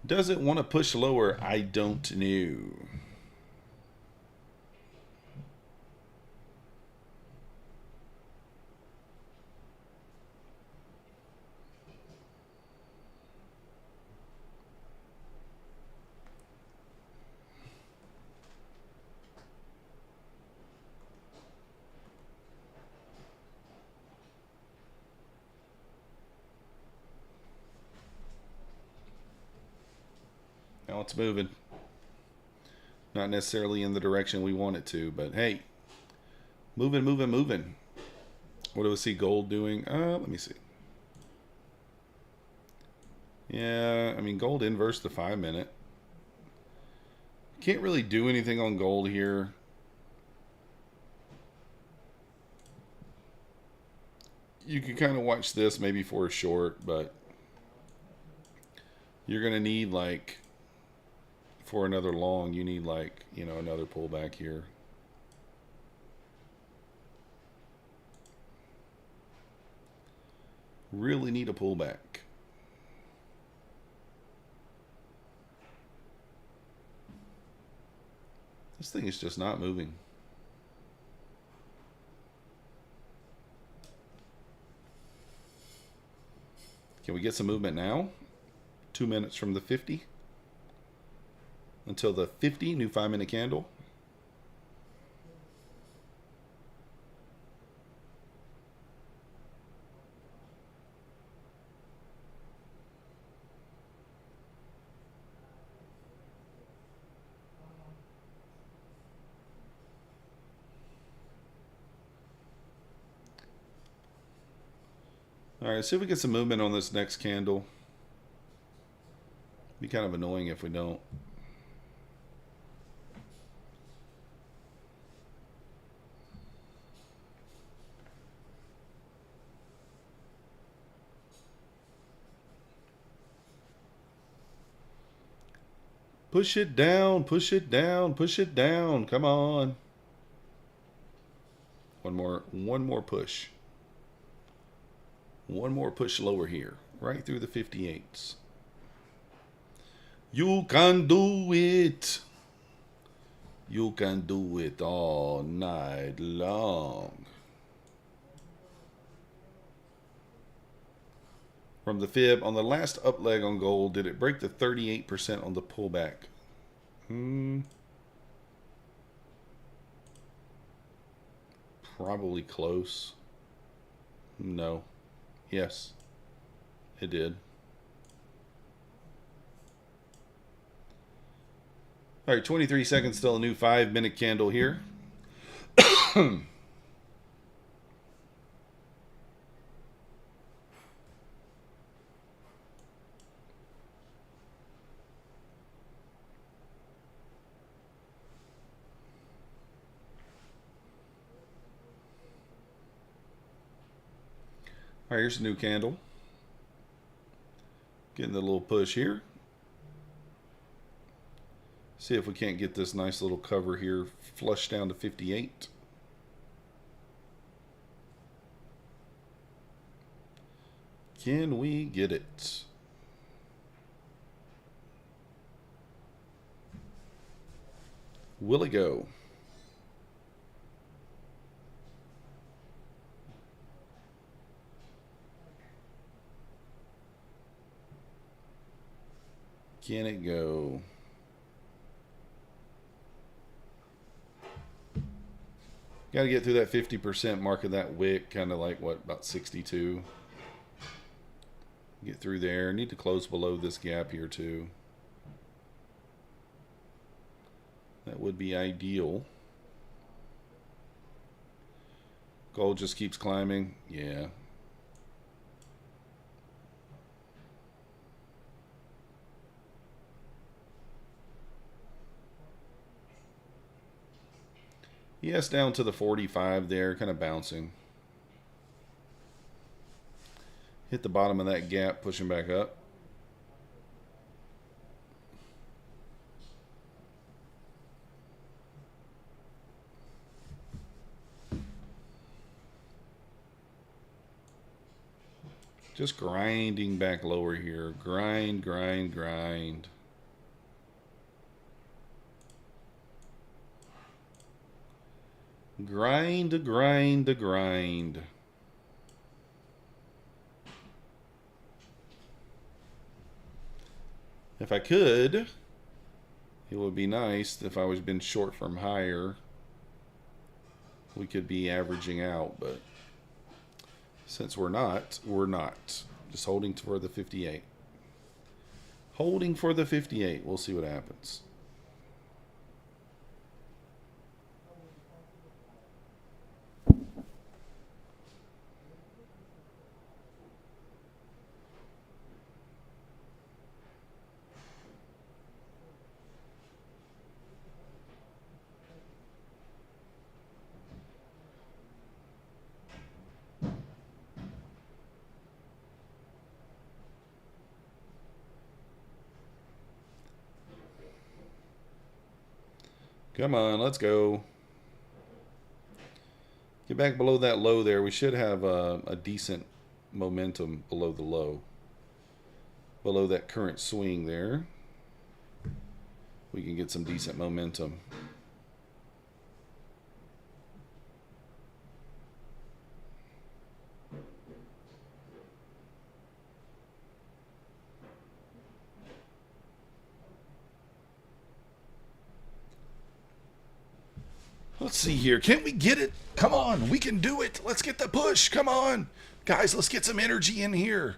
Does it want to push lower? I don't know. Now it's moving. Not necessarily in the direction we want it to, but hey, moving. What do we see gold doing? Let me see. Yeah, I mean, gold inverse the 5 minute. Can't really do anything on gold here. You can kind of watch this maybe for a short, but you're going to need like, for another long, you need like, you know, another pullback here. Really need a pullback. This thing is just not moving. Can we get some movement now? 2 minutes from the 50. Until the 50, new 5 minute candle. All right, see if we get some movement on this next candle. Be kind of annoying if we don't. Push it down, push it down, push it down. Come on. One more push. One more push lower here, right through the 58s. You can do it. You can do it all night long. From the fib, on the last up leg on gold, did it break the 38% on the pullback? Probably close. No. Yes, it did. All right, 23 seconds, still a new 5 minute candle here. All right, here's a new candle. Getting the little push here. See if we can't get this nice little cover here flushed down to 58. Can we get it? Will it go? Can it go? Got to get through that 50% mark of that wick, kind of like what, about 62. Get through there. Need to close below this gap here too. That would be ideal. Gold just keeps climbing. Yeah. Yes, down to the 45 there, kind of bouncing. Hit the bottom of that gap, pushing back up. Just grinding back lower here. Grind, grind, grind. Grind, grind, grind. If I could, it would be nice if I was been short from higher. We could be averaging out, but since we're not, we're not. Just holding for the 58. Holding for the 58. We'll see what happens. Come on, let's go. Get back below that low there. We should have a decent momentum below the low. Below that current swing there. We can get some decent momentum. Let's see here. Can't we get it? Come on. We can do it. Let's get the push. Come on. Guys, let's get some energy in here.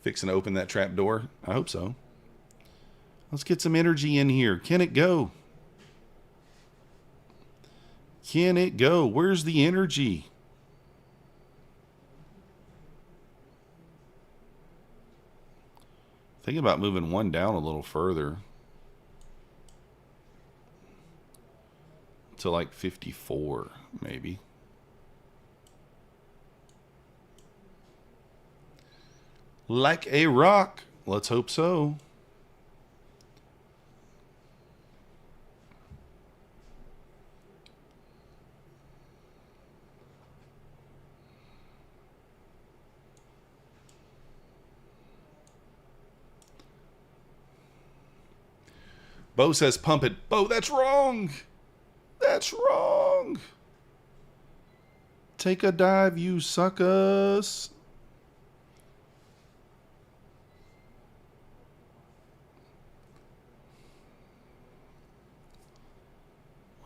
Fixing to open that trap door. I hope so. Let's get some energy in here. Can it go? Can it go? Where's the energy? Thinking about moving one down a little further. To like 54, maybe. Like a rock. Let's hope so. Bo says pump it. Bo, that's wrong. That's wrong. Take a dive, you suckers.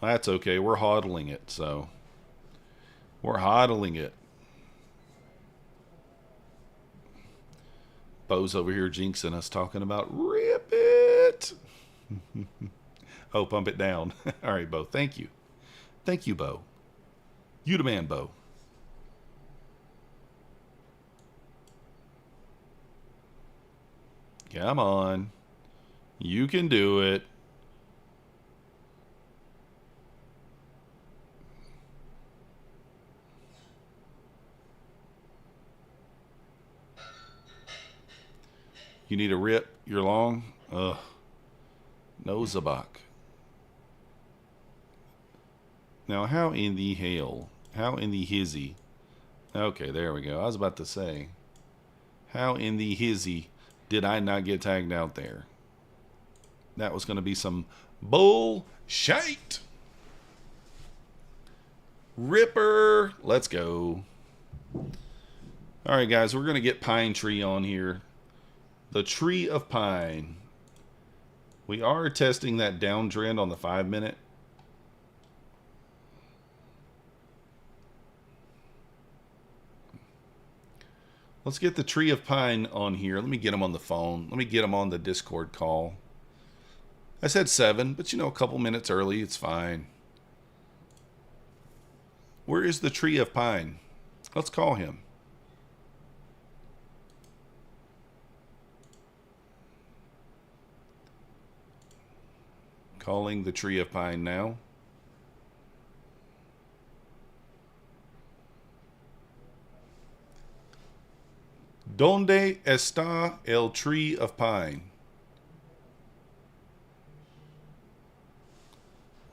That's okay. We're hodling it, so. We're hodling it. Bo's over here jinxing us, talking about rip it. Oh, pump it down. All right, Bo. Thank you. Thank you, Bo. You the man, Bo. Come on. You can do it. You need a rip. You're long. Ugh. Nosebach. Now, how in the hell? How in the hizzy? Okay, there we go. I was about to say, how in the hizzy did I not get tagged out there? That was going to be some bullshit. Ripper. Let's go. All right, guys, we're going to get Pine Tree on here. The Tree of Pine. We are testing that downtrend on the 5-minute. Let's get the Tree of Pine on here. Let me get him on the phone. Let me get him on the Discord call. I said 7, but you know, a couple minutes early, it's fine. Where is the Tree of Pine? Let's call him. Calling the Tree of Pine now. ¿Dónde está el Tree of Pine?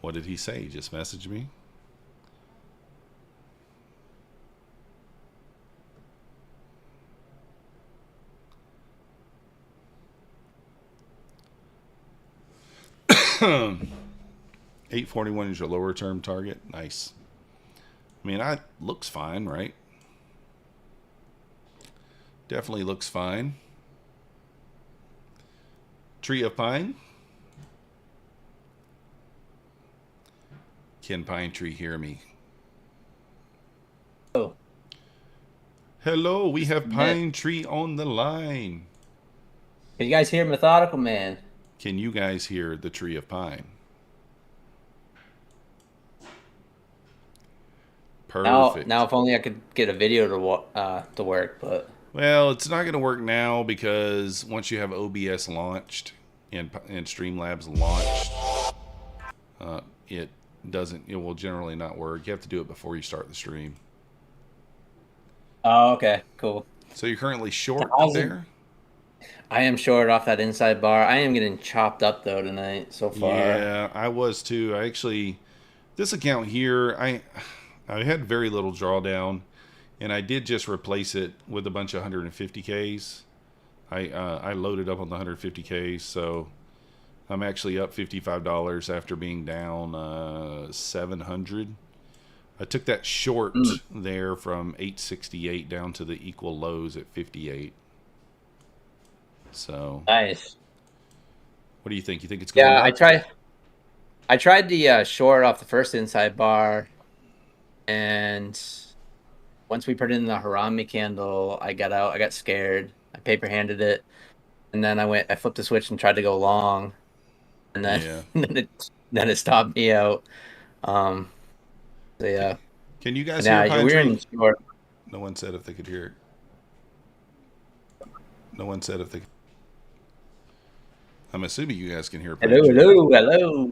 What did he say? He just messaged me. $841 is your lower term target. Nice. I mean, that looks fine, right? Definitely looks fine. Tree of Pine. Can Pine Tree hear me? Oh. Hello, we have Pine Tree on the line. Can you guys hear Methodical Man? Can you guys hear the Tree of Pine? Perfect. Now if only I could get a video to work, but well, it's not going to work now because once you have OBS launched and Streamlabs launched, it will generally not work. You have to do it before you start the stream. Oh, okay, cool. So you're currently short there? I am short off that inside bar. I am getting chopped up though tonight so far. Yeah, I was too. I actually, this account here, I had very little drawdown, and I did just replace it with a bunch of 150Ks. I loaded up on the 150Ks, so I'm actually up $55 after being down 700. I took that short there from 868 down to the equal lows at 58. So nice. What do you think? You think it's going up? I tried the short off the first inside bar, and once we put in the Harami candle, I got scared. I paper handed it, and then I flipped the switch and tried to go long, and then then it stopped me out. So yeah. Can you guys hear Pine Tree? Short. No one said if they could hear it. No one said if they could. I'm assuming you guys can hear Pine Tree. Hello.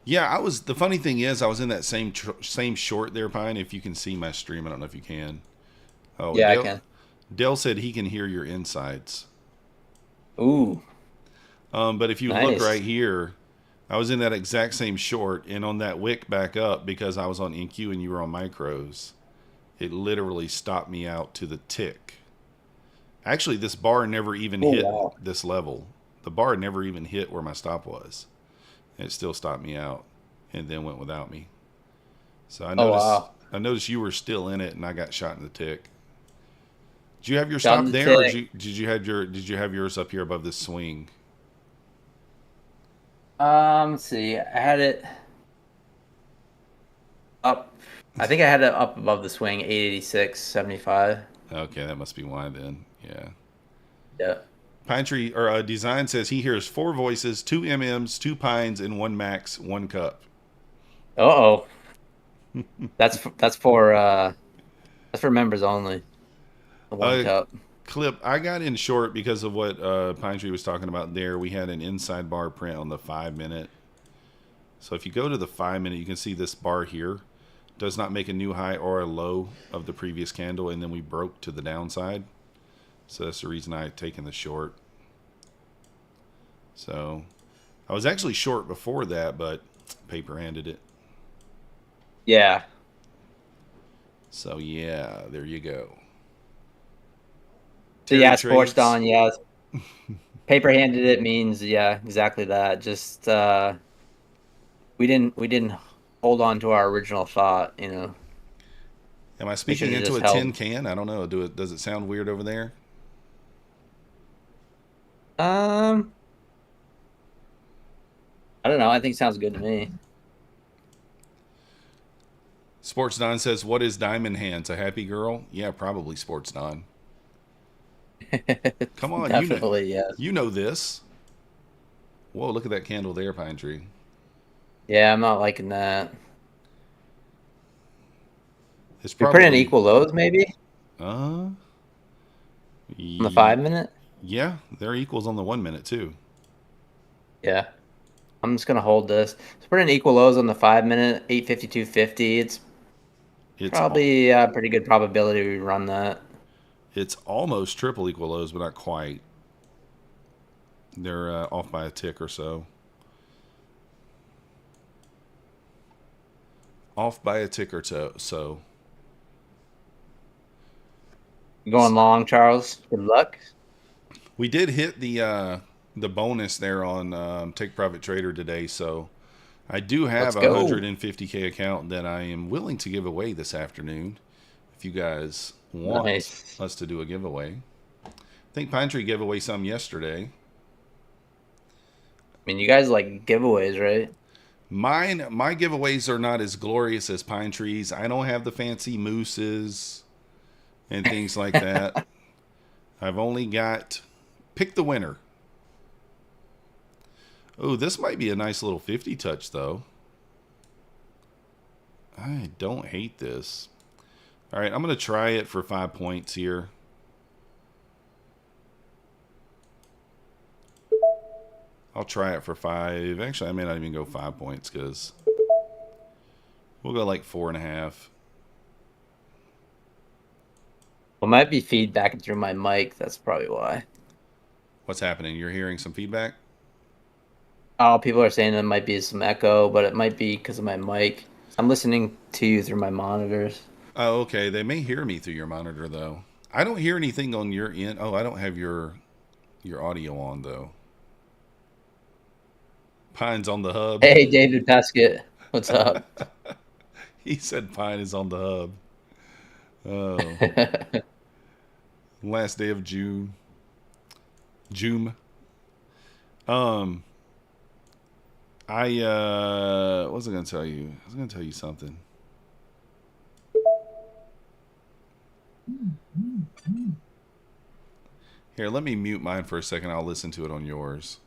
Yeah, the funny thing is, I was in that same short there, Pine. If you can see my stream, I don't know if you can. Oh, yeah, I can. Dale said he can hear your insides. Ooh. But if you look right here, I was in that exact same short, and on that wick back up, because I was on NQ and you were on micros, it stopped me out to the tick. Actually, this bar never even hit this level. The bar never even hit where my stop was. It still stopped me out and then went without me. So I noticed you were still in it, and I got shot in the tick. Did you have your stop there, or did you have yours up here above this swing? Let's see. I had it up. I think I had it up above the swing, 886.75. Okay, that must be why then. Yeah. Yeah. Pine Tree or Design says he hears 4 voices, 2 MMs, 2 pines, and 1 max, 1 cup. Uh-oh. That's for members only. The 1 cup. Clip, I got in short because of what Pine Tree was talking about there. We had an inside bar print on the 5-minute. So if you go to the 5-minute, you can see this bar here does not make a new high or a low of the previous candle, and then we broke to the downside. So that's the reason I had taken the short. So I was actually short before that, but paper handed it. Yeah. So yeah, there you go. So Terry yeah, sports trades. Don, yeah. Paper handed it means yeah, exactly that. Just we didn't hold on to our original thought, you know. Am I We should speaking have into just a tin held. can? I don't know. Does it sound weird over there? Um, I don't know. I think it sounds good to me. Sports Don says, "What is Diamond Hands? A happy girl?" Yeah, probably Sports Don. Come on, Definitely, yes. you know this. Whoa, look at that candle there, Pine Tree. Yeah, I'm not liking that. It's We put in probably equal lows maybe uh on the y- 5 minute. yeah, they're equals on the 1 minute too. Yeah, I'm just gonna hold this. So put in equal lows on the 5 minute, 852.50. It's It's probably a pretty good probability we run that. it's almost triple equal lows, but not quite. They're off by a tick or so. Off by a tick or so. You going long, Charles? Good luck. We did hit the bonus there on Take Private Trader today, so I do have Let's a go. 150K account that I am willing to give away this afternoon. If you guys want Nice. us to do a giveaway, I think Pine Tree gave away some yesterday. I mean, you guys like giveaways, right? My giveaways are not as glorious as Pine Tree's. I don't have the fancy mooses and things like that. I've only got pick the winner. Oh, this might be a nice little 50 touch though. I don't hate this. All right, I'm going to try it for 5 points here. I'll try it for 5. Actually, I may not even go 5 points because we'll go like 4.5. Well, might be feedback through my mic. That's probably why. What's happening? You're hearing some feedback? Oh, people are saying there might be some echo, but it might be because of my mic. I'm listening to you through my monitors. Oh, okay. They may hear me through your monitor though. I don't hear anything on your end. Oh, I don't have your audio on though. Pine's on the hub. Hey, David Peskett, what's up? He said Pine is on the hub. Oh, last day of June. June. Um, what was I gonna tell you? I was gonna tell you something. Here, let me mute mine for a second. I'll listen to it on yours.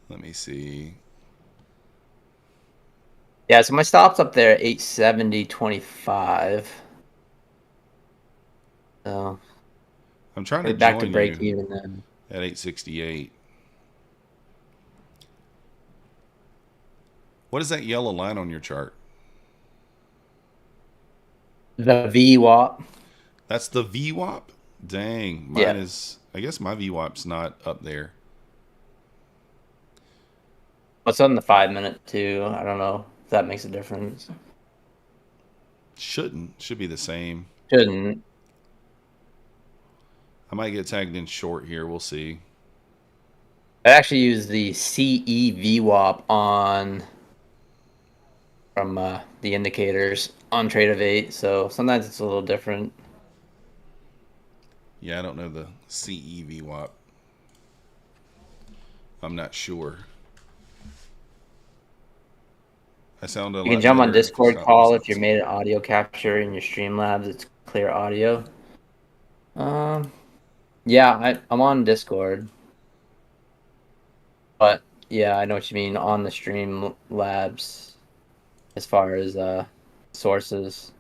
Let me see. Yeah, so my stop's up there at 870.25. So I'm trying to we're back to join break you even then. at 868. What is that yellow line on your chart? The VWAP. That's the VWAP? Dang, mine Yeah. is. I guess my VWAP's not up there. What's on the 5 minute too? I don't know if that makes a difference. Shouldn't. Should be the same. Shouldn't. I might get tagged in short here. We'll see. I actually use the CE VWAP on from the indicators on Trade of 8, so sometimes it's a little different. Yeah, I don't know the CE VWAP. I'm not sure. I sound a You can lot jump on better if it's Discord not call if listening. you're made an audio capture in your Streamlabs. It's clear audio. Um, yeah, I'm on Discord, but yeah, I know what you mean on the Streamlabs as far as sources.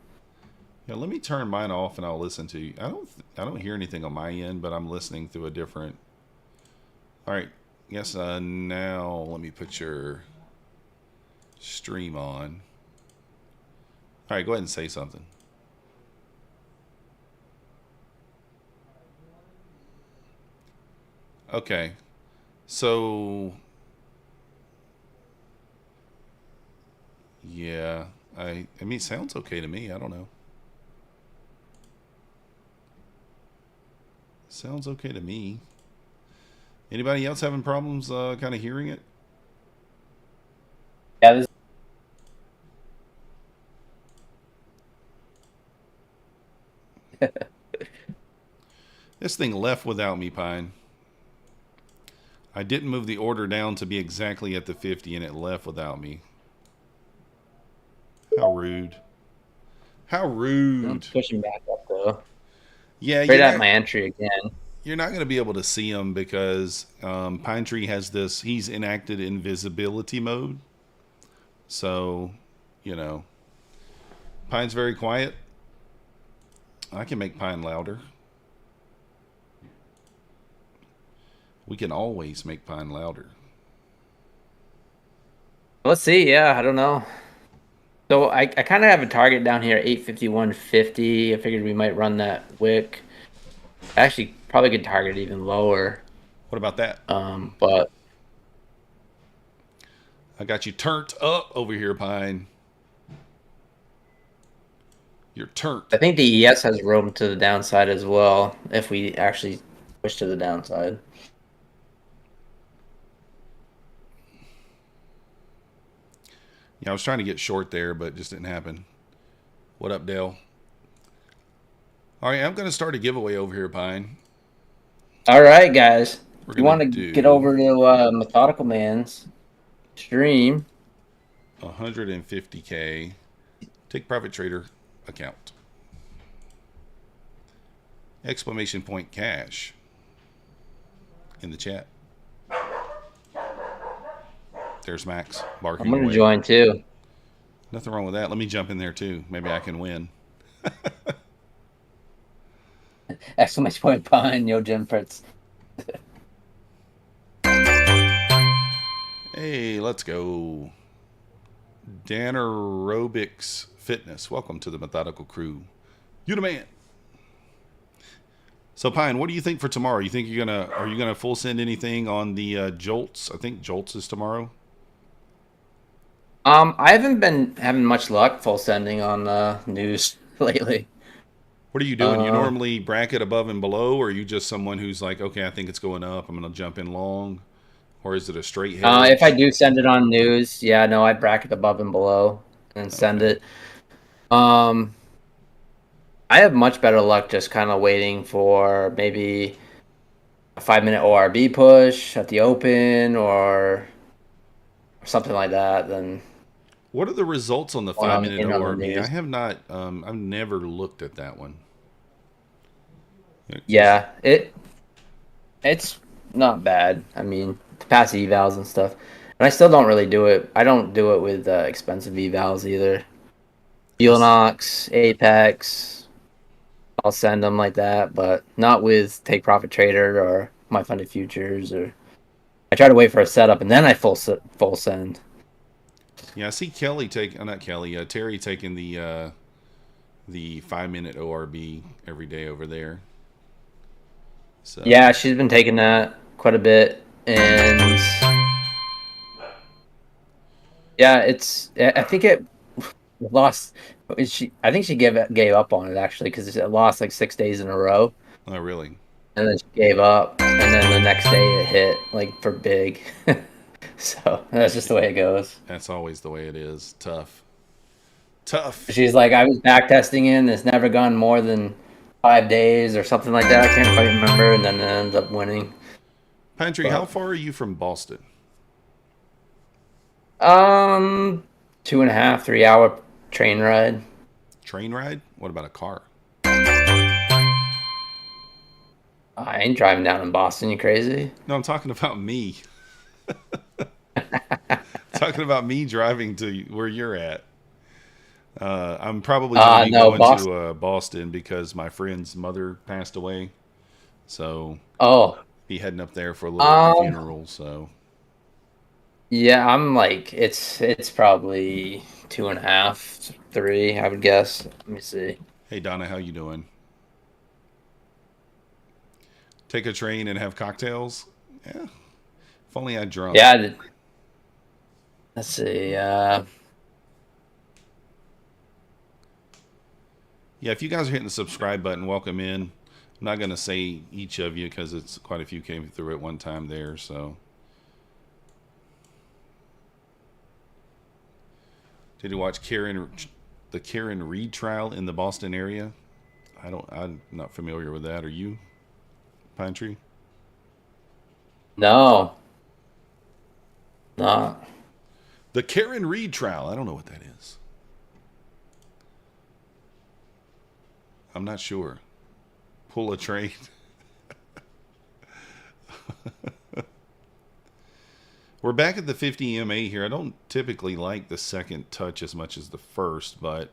Yeah, let me turn mine off and I'll listen to you. I don't hear anything on my end, but I'm listening through a different. All right. Yes. Now let me put your stream on. All right. Go ahead and say something. Okay. So yeah, I mean, sounds okay to me. I don't know. Sounds okay to me. Anybody else having problems kind of hearing it? Yeah, this This thing left without me, Pine. I didn't move the order down to be exactly at the 50 and it left without me. How rude. How I'm rude. pushing back up though. Yeah, Right at my entry again. you're not going to be able to see him because Pine Tree has this. He's enacted invisibility mode, so you know Pine's very quiet. I can make Pine louder. We can always make Pine louder. Let's see. Yeah, I don't know. So I kind of have a target down here, 851.50. I figured we might run that wick. Actually, probably could target even lower. What about that? But I got you turned up over here, Pine. You're turned. I think the ES has room to the downside as well if we actually push to the downside. Yeah, I was trying to get short there, but it just didn't happen. What up, Dale? All right, I'm going to start a giveaway over here, Pine. All right, guys. We're You going want to to do get over to Methodical Man's stream? 150K Take Profit Trader account. Exclamation point cash in the chat. There's Max barking I'm going to away. join too. Nothing wrong with that. Let me jump in there too. Maybe I can win. Exclamation point behind Yo Jim Fritz. Hey, let's go. Danaerobics Fitness. Welcome to the Methodical Crew. You the man. So Pine, what do you think for tomorrow? You think are you gonna full send anything on the Jolts? I think Jolts is tomorrow. I haven't been having much luck full sending on news lately. What are you doing? You normally bracket above and below, or are you just someone who's like, okay, I think it's going up, I'm gonna jump in long, or is it a straight hedge? If I do send it on news, yeah, no, I bracket above and below and send it. I have much better luck just kind of waiting for maybe a 5-minute ORB push at the open or something like that. Then What are the results on the on 5-minute in on the ORB? I news. have not. I've never looked at that one. Yeah, it's not bad. I mean, to pass evals and stuff, and I still don't really do it. I don't do it with expensive evals either. Bulenox, APEX, I'll send them like that, but not with Take Profit Trader or My Funded Futures. Or I try to wait for a setup and then I full send. Yeah, I see Kelly not Kelly, Terry taking the 5-minute ORB every day over there. So Yeah, she's been taking that quite a bit, and yeah, I think it lost. I think she gave up on it actually because it lost like 6 days in a row, oh really? and then she gave up, and then the next day it hit like for big. So that's just the way it goes. That's always the way it is. Tough. She's like, I was back testing in. It's never gone more than 5 days or something like that. I can't quite remember, and then it ends up winning. Pine Tree, how far are you from Boston? 2.5, 3 hour train ride. Train ride? What about a car? I ain't driving down in Boston. You crazy? No, I'm talking about me. Talking about me driving to where you're at. I'm probably going to be going to Boston because my friend's mother passed away. So be heading up there for a little funeral. So yeah, I'm like it's probably 2.5, 3, I would guess. Let me see. Hey Donna, how you doing? Take a train and have cocktails? Yeah. If only I drunk. Yeah. Let's see. Yeah, if you guys are hitting the subscribe button, welcome in. I'm not going to say each of you because it's quite a few came through at one time there. So, did you watch the Karen Reed trial in the Boston area? I'm not familiar with that. Are you, Pine Tree? No. No. The Karen Reed trial. I don't know what that is. I'm not sure. Pull a trade. We're back at the 50 EMA here. I don't typically like the second touch as much as the first, but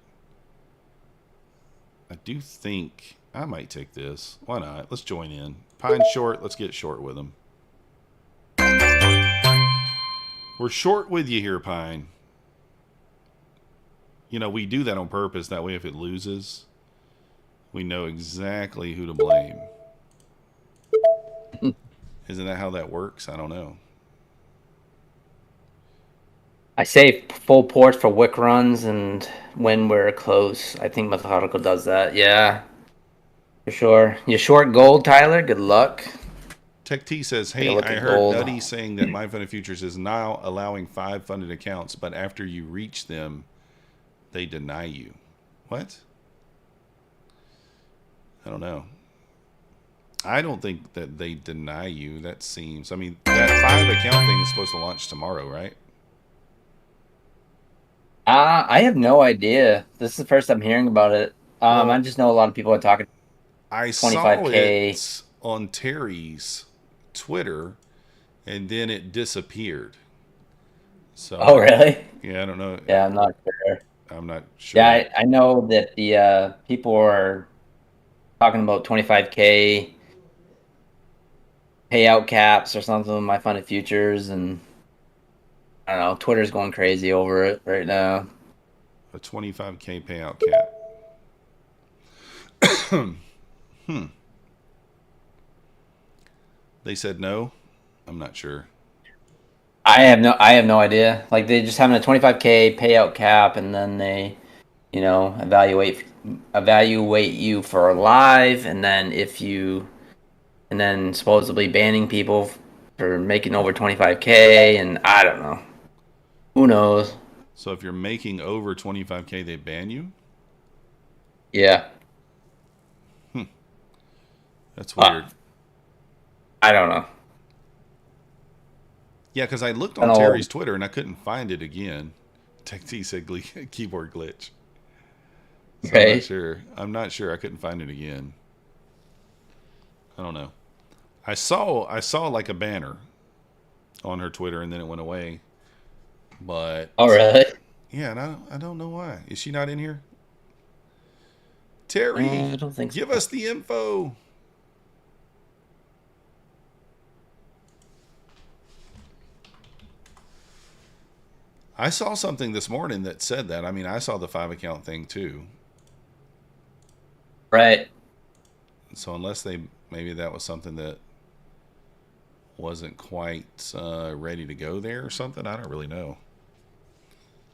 I do think I might take this. Why not? Let's join in. Pine short. Let's get short with them. We're short with you here, Pine. You know, we do that on purpose. That way, if it loses, we know exactly who to blame. Isn't that how that works? I don't know. I say full port for wick runs and when we're close. I think Methodical does that. Yeah, for sure. You short gold, Tyler? Good luck. Tech T says, Take a hey, look I at heard gold. Nutty saying that My Funded Futures is now allowing 5 funded accounts, but after you reach them, they deny you. What? I don't know. I don't think that they deny you. That seems, I mean, that 5 account thing is supposed to launch tomorrow, right? I have no idea. This is the first I'm hearing about it. I Well, just know a lot of people are talking I saw 25K. it on Terry's Twitter, and then it disappeared. So, Oh, really? yeah, I don't know. Yeah, I'm not sure. I'm not Yeah, sure. I know that the people are talking about 25K payout caps or something with my funded futures, and I don't know. Twitter's going crazy over it right now. A 25K payout cap. Hmm. They said no. I'm not sure. I have no idea. Like they just having a 25K payout cap, and then they, evaluate you for live, and then and then supposedly banning people for making over 25K, and I don't know. Who knows? So if you're making over 25K, they ban you? Yeah. That's Uh, weird. I don't know. Yeah, because I looked I on don't Terry's know. Twitter and I couldn't find it again. Tech T said keyboard glitch. So I'm not Right. sure. I'm not sure. I couldn't find it again. I don't know. I saw like a banner on her Twitter and then it went away. Oh, But really? yeah, and I don't know why. Is she not in here? Terry, I don't think give so. us the info. I saw something this morning that said that. I mean, I saw the 5 account thing too. Right. So unless maybe that was something that wasn't quite ready to go there or something, I don't really know.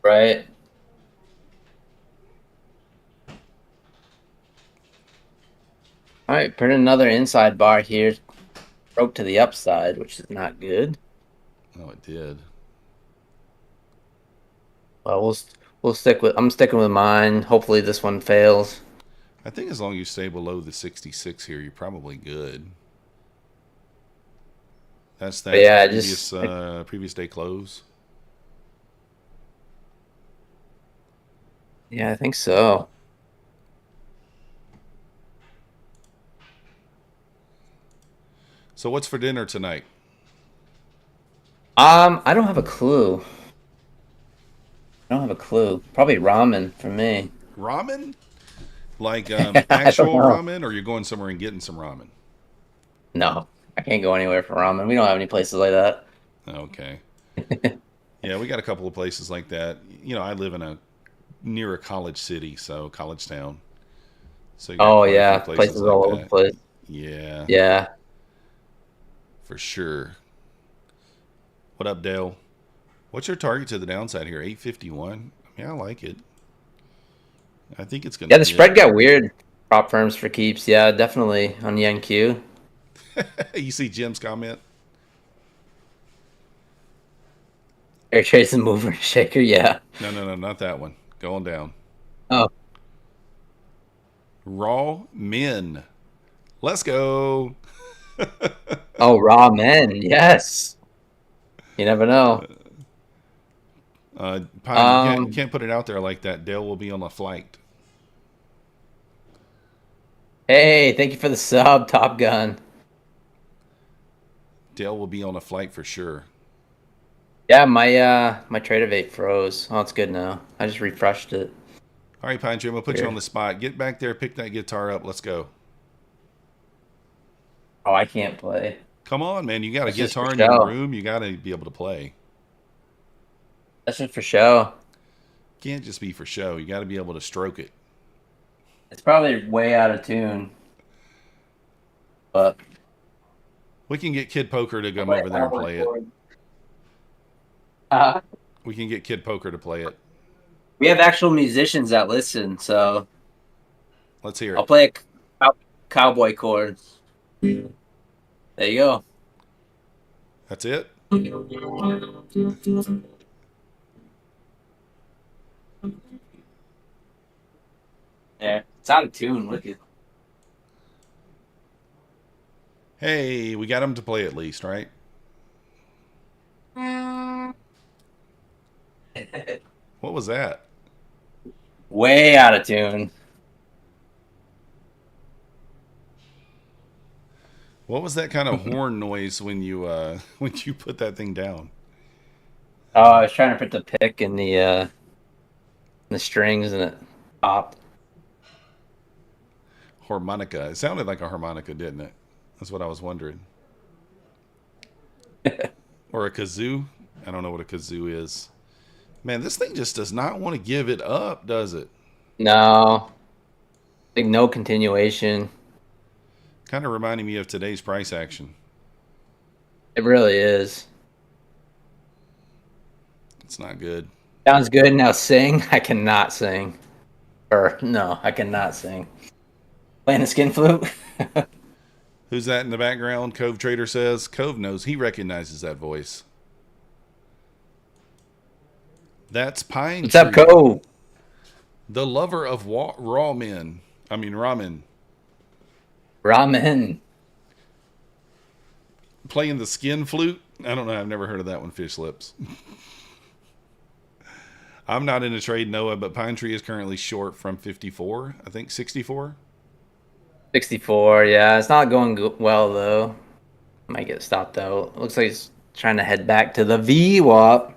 Right. All right. Put another inside bar here. Broke to the upside, which is not good. Oh, it did. Well, we'll stick with. I'm sticking with mine. Hopefully, this one fails. I think as long as you stay below the 66 here, you're probably good. That's But that yeah, previous day close. yeah, I think so. So what's for dinner tonight? I don't have a clue. I don't have a clue. Probably ramen for me. Ramen? Like I don't actual know. ramen, or you're going somewhere and getting some ramen? No, I can't go anywhere for ramen. We don't have any places like that. Okay. Yeah, we got a couple of places like that. You know, I live near a college city, so college town. So you got Oh quite a few yeah, places places like all over the that. place. Yeah, Yeah. for sure. What up, Dale? What's your target to the downside here? 851. I mean, I like it. I think it's going to Yeah, the hit. spread got weird. Prop firms for keeps. Yeah, definitely on Yen Q. You see Jim's comment? Air trades and mover shaker. Yeah. No, not that one. Going down. Oh. Raw men. Let's go. Oh, raw men. Yes. You never know. Pine, you can't put it out there like that. Dale will be on a flight. Hey, thank you for the sub, Top Gun. Dale will be on a flight for sure. Yeah, my Trader Vape froze. Oh, it's good now. I just refreshed it. All right, Pine Tree, I'm going to put you Weird. on the spot. Get back there, pick that guitar up. Let's go. Oh, I can't play. Come on, man. You got a That's just for guitar in your show. room. You got to be able to play. That's just for show. Can't just be for show. You got to be able to stroke it. It's probably way out of tune, but We can get Kid Poker to come I'll over there and play it. Uh, We can get Kid Poker to play it. we have actual musicians that listen, so Let's hear I'll it. play a cowboy chord. There you go. That's it? Yeah, it's out of tune. Look at. Hey, we got him to play at least, right? What was that? Way out of tune. What was that kind of horn noise when you when you put that thing down? Oh, I was trying to put the pick in the strings and it popped. Harmonica. It sounded like a harmonica, didn't it? That's what I was wondering. Or a kazoo. I don't know what a kazoo is. Man, this thing just does not want to give it up, does it? No, like no continuation. Kind of reminding me of today's price action. It really is. It's not good. Sounds good. Now sing. I cannot sing. Or no, I cannot sing. Playing the skin flute. Who's that in the background? Cove Trader says. Cove knows. He recognizes that voice. That's Pine What's up, Tree, Cole? the lover of raw men. I mean ramen. Ramen. Playing the skin flute. I don't know. I've never heard of that one. Fish lips. I'm not in a trade, Noah, but Pine Tree is currently short from 54. I think 64. 64. Yeah, it's not going well though. Might get stopped out. Looks like he's trying to head back to the VWAP.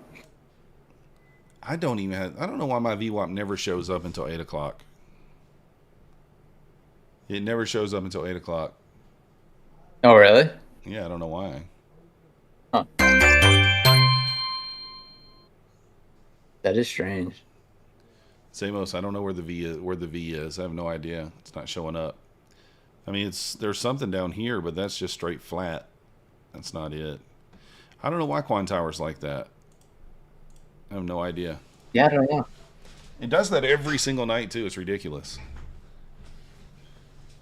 I don't know why my VWAP never shows up until 8 o'clock. It never shows up until 8 o'clock. Oh, really? Yeah, I don't know why. Huh. That is strange. Samos, I don't know where the V is. I have no idea. It's not showing up. I mean, there's something down here, but that's just straight flat. That's not it. I don't know why Quantower's like that. I have no idea. Yeah, I don't know. It does that every single night too. It's ridiculous.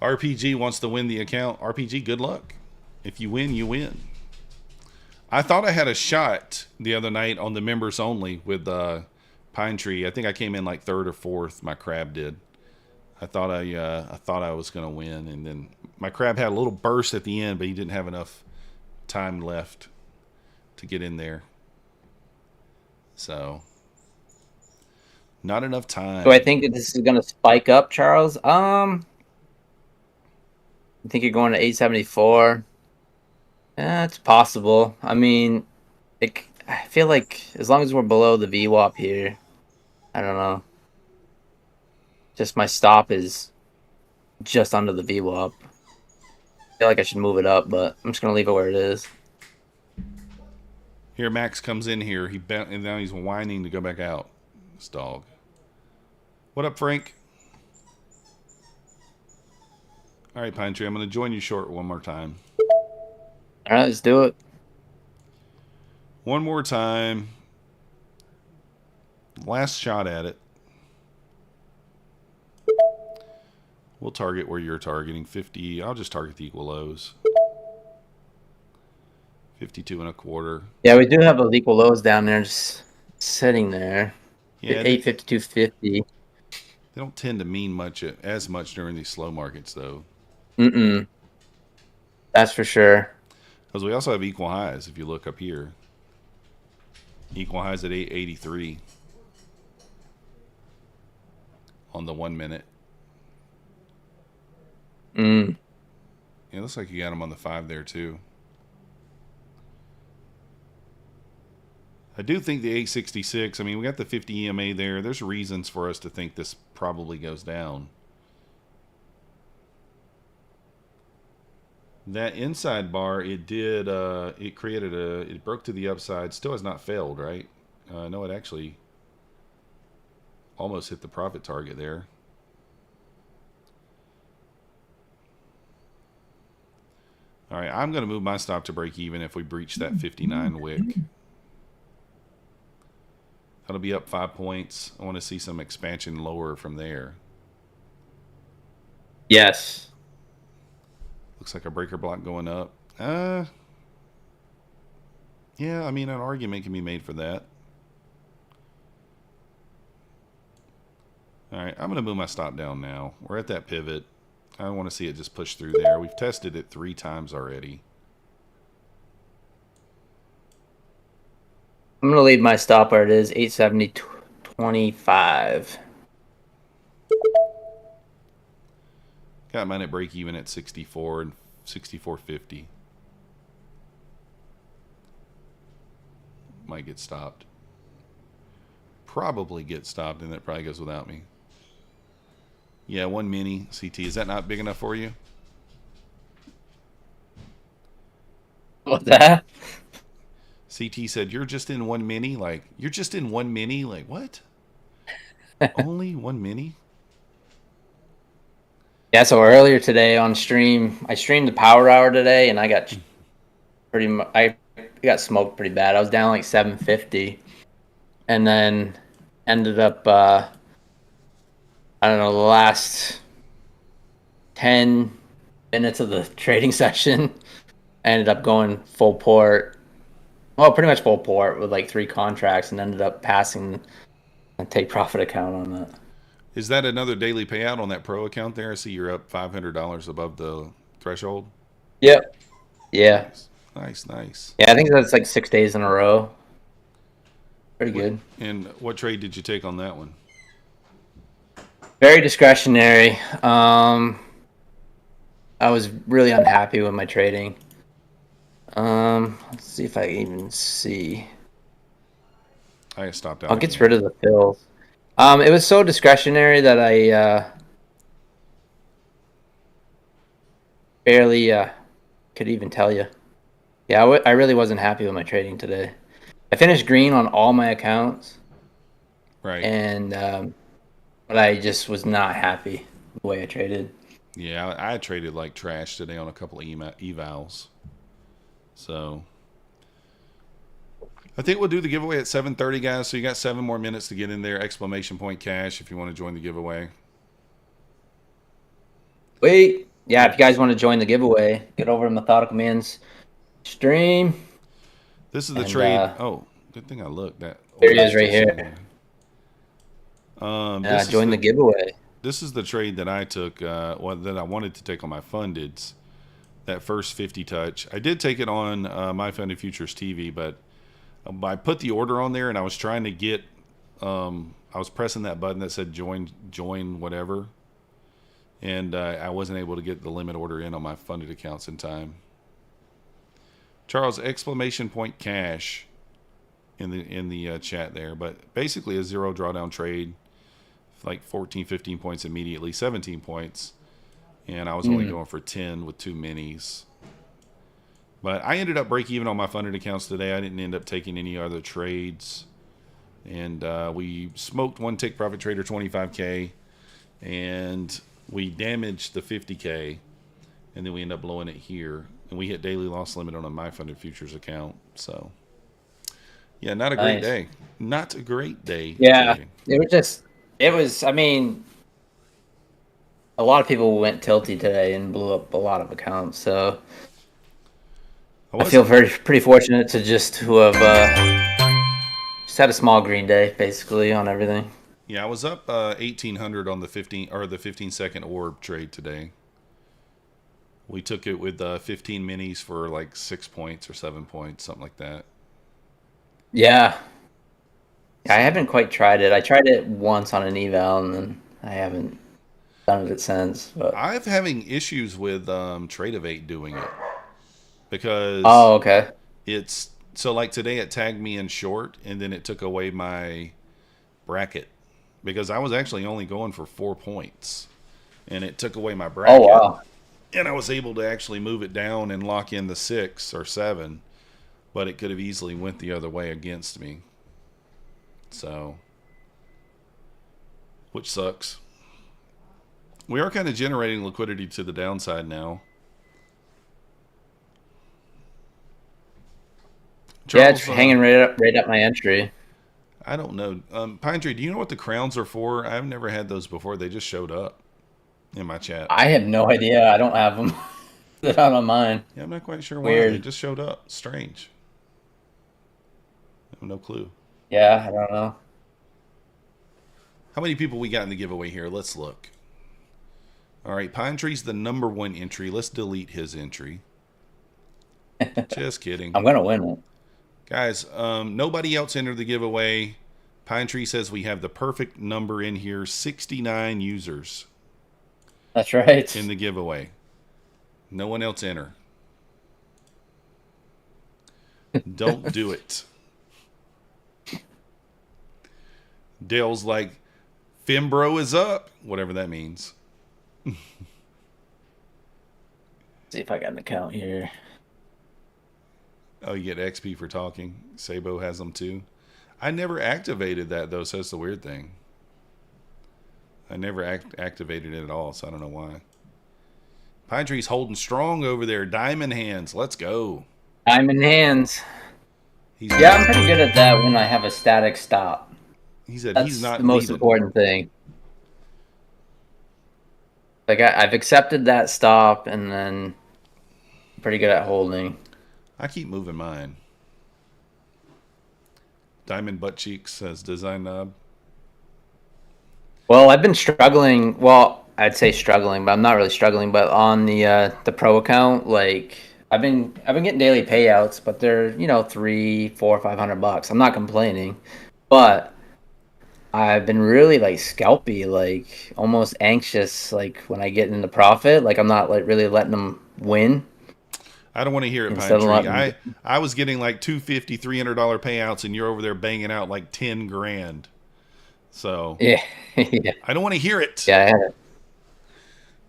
RPG wants to win the account. RPG, good luck. If you win, you win. I thought I had a shot the other night on the members only with Pine Tree. I think I came in like third or fourth. My crab did. I thought I was going to win, and then my crab had a little burst at the end, but he didn't have enough time left to get in there. So, not enough time. Do I think that this is going to spike up, Charles? I think you're going to 874. Yeah, it's possible. I mean, I feel like as long as we're below the VWAP here, I don't know. Just my stop is just under the VWAP. I feel like I should move it up, but I'm just going to leave it where it is. Here, Max comes in here. And now he's whining to go back out. This dog. What up, Frank? All right, Pine Tree. I'm going to join you short one more time. All right, let's do it. One more time. Last shot at it. We'll target where you're targeting. 50. I'll just target the equal lows. 52.25. Yeah, we do have those equal lows down there just sitting there. Yeah, 852.50. They don't tend to mean as much during these slow markets, though. That's for sure. Because we also have equal highs. If you look up here, equal highs at 883 on the 1 minute. Yeah, it looks like you got them on the 5 there too. I do think the 866. I mean, we got the 50 EMA there. There's reasons for us to think this probably goes down. That inside bar, it did. It created it broke to the upside. Still has not failed, right? No, it actually almost hit the profit target there. All right, I'm going to move my stop to break even if we breach that 59 wick. That'll be up 5 points. I want to see some expansion lower from there. Yes. Looks like a breaker block going up. Yeah, I mean, an argument can be made for that. All right, I'm going to move my stop down now. We're at that pivot. I want to see it just push through there. We've tested it 3 times already. I'm going to leave my stop where it is, 870.25. Got mine at break even at 64 and 64.50. Might get stopped. Probably get stopped, and that probably goes without me. Yeah, 1 mini CT. Is that not big enough for you? What's that? CT said, "You're just in 1 mini." Like, you're just in 1 mini. Like, what? Only 1 mini? Yeah, so earlier today on stream, I streamed the power hour today, and I got I got smoked pretty bad. I was down like 750, and then ended up I don't know, the last 10 minutes of the trading session, I ended up going full port. Well, pretty much full port with like 3 contracts, and ended up passing a take profit account on that. Is that another daily payout on that pro account there? I see you're up $500 above the threshold. Yep. Yeah. Nice. Yeah, I think that's like 6 days in a row. Pretty good. And what trade did you take on that one? Very discretionary. I was really unhappy with my trading. Let's see if I can even see. I stopped out. I'll get rid of the fills. It was so discretionary that I barely could even tell you. Yeah, I really wasn't happy with my trading today. I finished green on all my accounts. Right. And but I just was not happy with the way I traded. Yeah, I traded like trash today on a couple of evals. So I think we'll do the giveaway at 7:30, guys. So you got 7 more minutes to get in there. Exclamation point cash if you want to join the giveaway. Wait. Yeah, if you guys want to join the giveaway, get over to Methodical Man's stream. This is the trade. Oh, good thing I looked. There he is right here. Join the giveaway. This is the trade that I took, that I wanted to take on my fundeds. That first 50 touch. I did take it on My Funded Futures TV, but I put the order on there, and I was trying to get. I was pressing that button that said join whatever, and I wasn't able to get the limit order in on my funded accounts in time. Charles, exclamation point cash in the chat there, but basically a 0 drawdown trade, like 14, 15 points immediately, 17 points, and I was only going for 10 with 2 minis. But I ended up break even on my funded accounts today. I didn't end up taking any other trades, and we smoked one take profit trader 25K, and we damaged the 50K, and then we end up blowing it here. And we hit daily loss limit on a My Funded Futures account. So Yeah, not a great Nice. day. Not a great day Yeah, trading. it was. I mean, a lot of people went tilty today and blew up a lot of accounts. So I I feel wasn't. pretty fortunate to have just had a small green day basically on everything. Yeah, I was up 1800 on the 15-second orb trade today. We took it with 15 minis for like 6 points or 7 points, something like that. Yeah, I So haven't quite tried it. I tried it once on an eval, and then I haven't done it since. But I'm having issues with Trade of 8 doing it because oh, okay. it's so like today it tagged me in short and then it took away my bracket because I was actually only going for 4 points and it took away my Oh bracket wow. and I was able to actually move it down and lock in the 6 or 7, but it could have easily went the other way against me. So, which sucks. We are kind of generating liquidity to the downside now. Yeah, it's Charles, hanging right up my entry. I don't know. Pine Tree, do you know what the crowns are for? I've never had those before. They just showed up in my chat. I have no idea. I don't have them. They're not on mine. Yeah, I'm not quite sure why. They Weird. just showed up. Strange. I have no clue. Yeah, I don't know. How many people we got in the giveaway here? Let's look. All right, Pine Tree's the #1 entry. Let's delete his entry. Just kidding. I'm gonna win it. Guys, nobody else entered the giveaway. Pine Tree says we have the perfect number in here, 69 users That's right. in the giveaway. No one else enter. Don't do it. Dale's like, Fimbro is up, whatever that means. See if I got an account here. Oh, you get XP for talking. Sabo has them too. I never activated that though, so that's the weird thing. I never activated it at all, so I don't know why. Pine Tree's holding strong over there. Diamond hands. Let's go. Diamond hands. He's Yeah, I'm not. pretty good at that when I have a static stop. He said he's That's the not most leaving. important thing. Like I've accepted that stop, and then I'm pretty good at holding. I keep moving mine. Diamond butt cheeks says design knob. Well, I've been struggling. Well, I'd say struggling, but I'm not really struggling. But on the pro account, like I've been getting daily payouts, but they're 3, 4, $500. I'm not complaining, but I've been really like scalpy, like almost anxious. Like when I get into profit, like I'm not like really letting them win I don't want to hear it, Pine instead of Tree. letting. I was getting like $250, $300 payouts, and you're over there banging out like 10 grand. So Yeah, yeah, I don't want to hear it. yeah.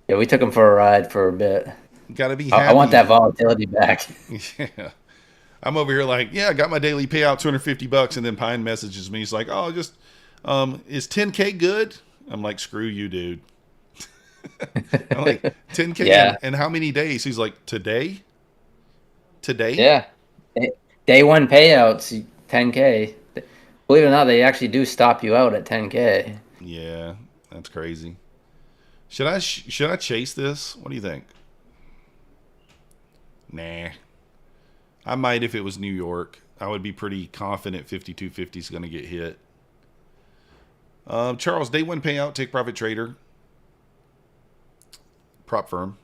Yeah, we took them for a ride for a bit. Got to be I want that happy. volatility back. Yeah. I'm over here like, yeah, I got my daily payout, $250, and then Pine messages me. He's like, oh, just is 10K good? I'm like, screw you, dude. I'm like, 10K Yeah, and how many days? He's like, today? Today? yeah. Day one payouts, 10K. Believe it or not, they actually do stop you out at 10K. Yeah, that's crazy. Should I chase this? What do you think? Nah. I might if it was New York. I would be pretty confident 5250 is going to get hit. Charles, day one payout, take profit trader, prop firm.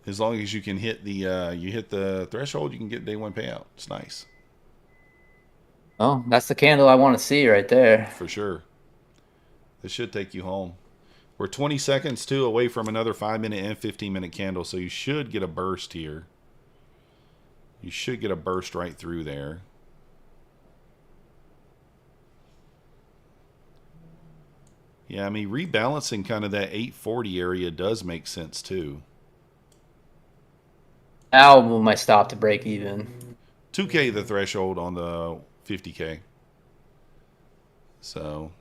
As long as you can hit the threshold, you can get day one payout. It's nice Oh, that's the candle I want to see right there. for sure. This should take you home. We're 20 seconds too away from another 5-minute and 15-minute candle, so you should get a burst here. You should get a burst right through there. Yeah, I mean, rebalancing kind of that 840 area does make sense too. Now will my stop to break even. 2K the threshold on the 50K. So,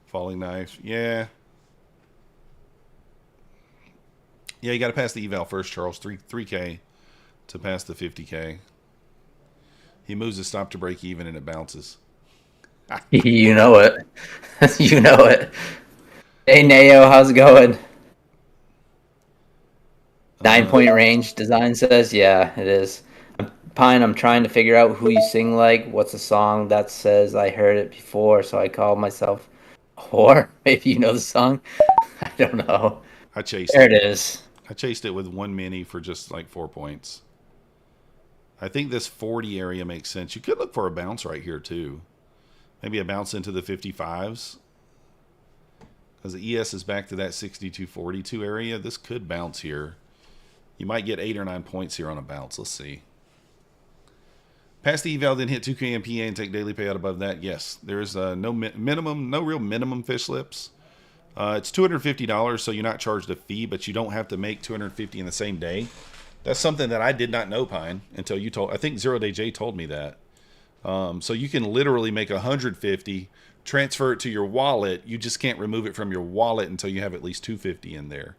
falling knife. Yeah. Yeah, you got to pass the eval first, Charles. 3K. to pass the 50K. He moves his stop to break even and it bounces. You know it. You know it. Hey, Nao, how's it going? 9 point range design says, yeah, it is. Pine, I'm trying to figure out who you sing like. What's a song that says I heard it before, so I call myself a whore? Maybe you know the song. I don't know. I chased There it. it is. I chased it with 1 mini for just like 4 points. I think this 40 area makes sense. You could look for a bounce right here too. Maybe a bounce into the 55s. Because the ES is back to that 62.42 area. This could bounce here. You might get 8 or 9 points here on a bounce. Let's see. Pass the eval, then hit 2K and PA and take daily payout above that. Yes, there's no real minimum fish slips. It's $250, so you're not charged a fee, but you don't have to make $250 in the same day. That's something that I did not know, Pine, until you told. I think Zero Day J told me that. So you can literally make $150, transfer it to your wallet. You just can't remove it from your wallet until you have at least $250 in there.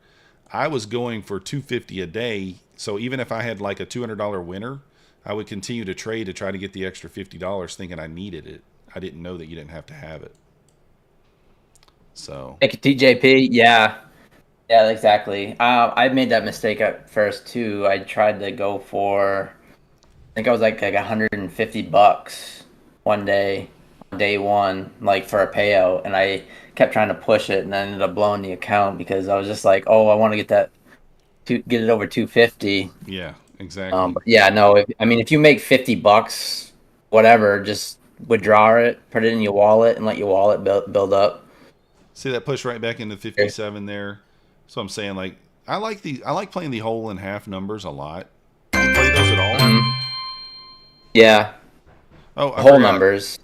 I was going for $250 a day, so even if I had like a $200 winner, I would continue to trade to try to get the extra $50, thinking I needed it. I didn't know that you didn't have to have it. So. Thank you, TJP. Yeah. Yeah, exactly. I made that mistake at first too. I tried to go for, I think I was like $150 one day, on day one, like for a payout, and I kept trying to push it, and I ended up blowing the account because I was just like, oh, I want to get that, to get it over 250. Yeah, exactly. But yeah, no. If you make $50, whatever, just withdraw it, put it in your wallet, and let your wallet build up. See that push right back into 57 there. So I'm saying, like, I like playing the whole and half numbers a lot. Do you play those at all? Yeah. Oh, I whole forgot. numbers.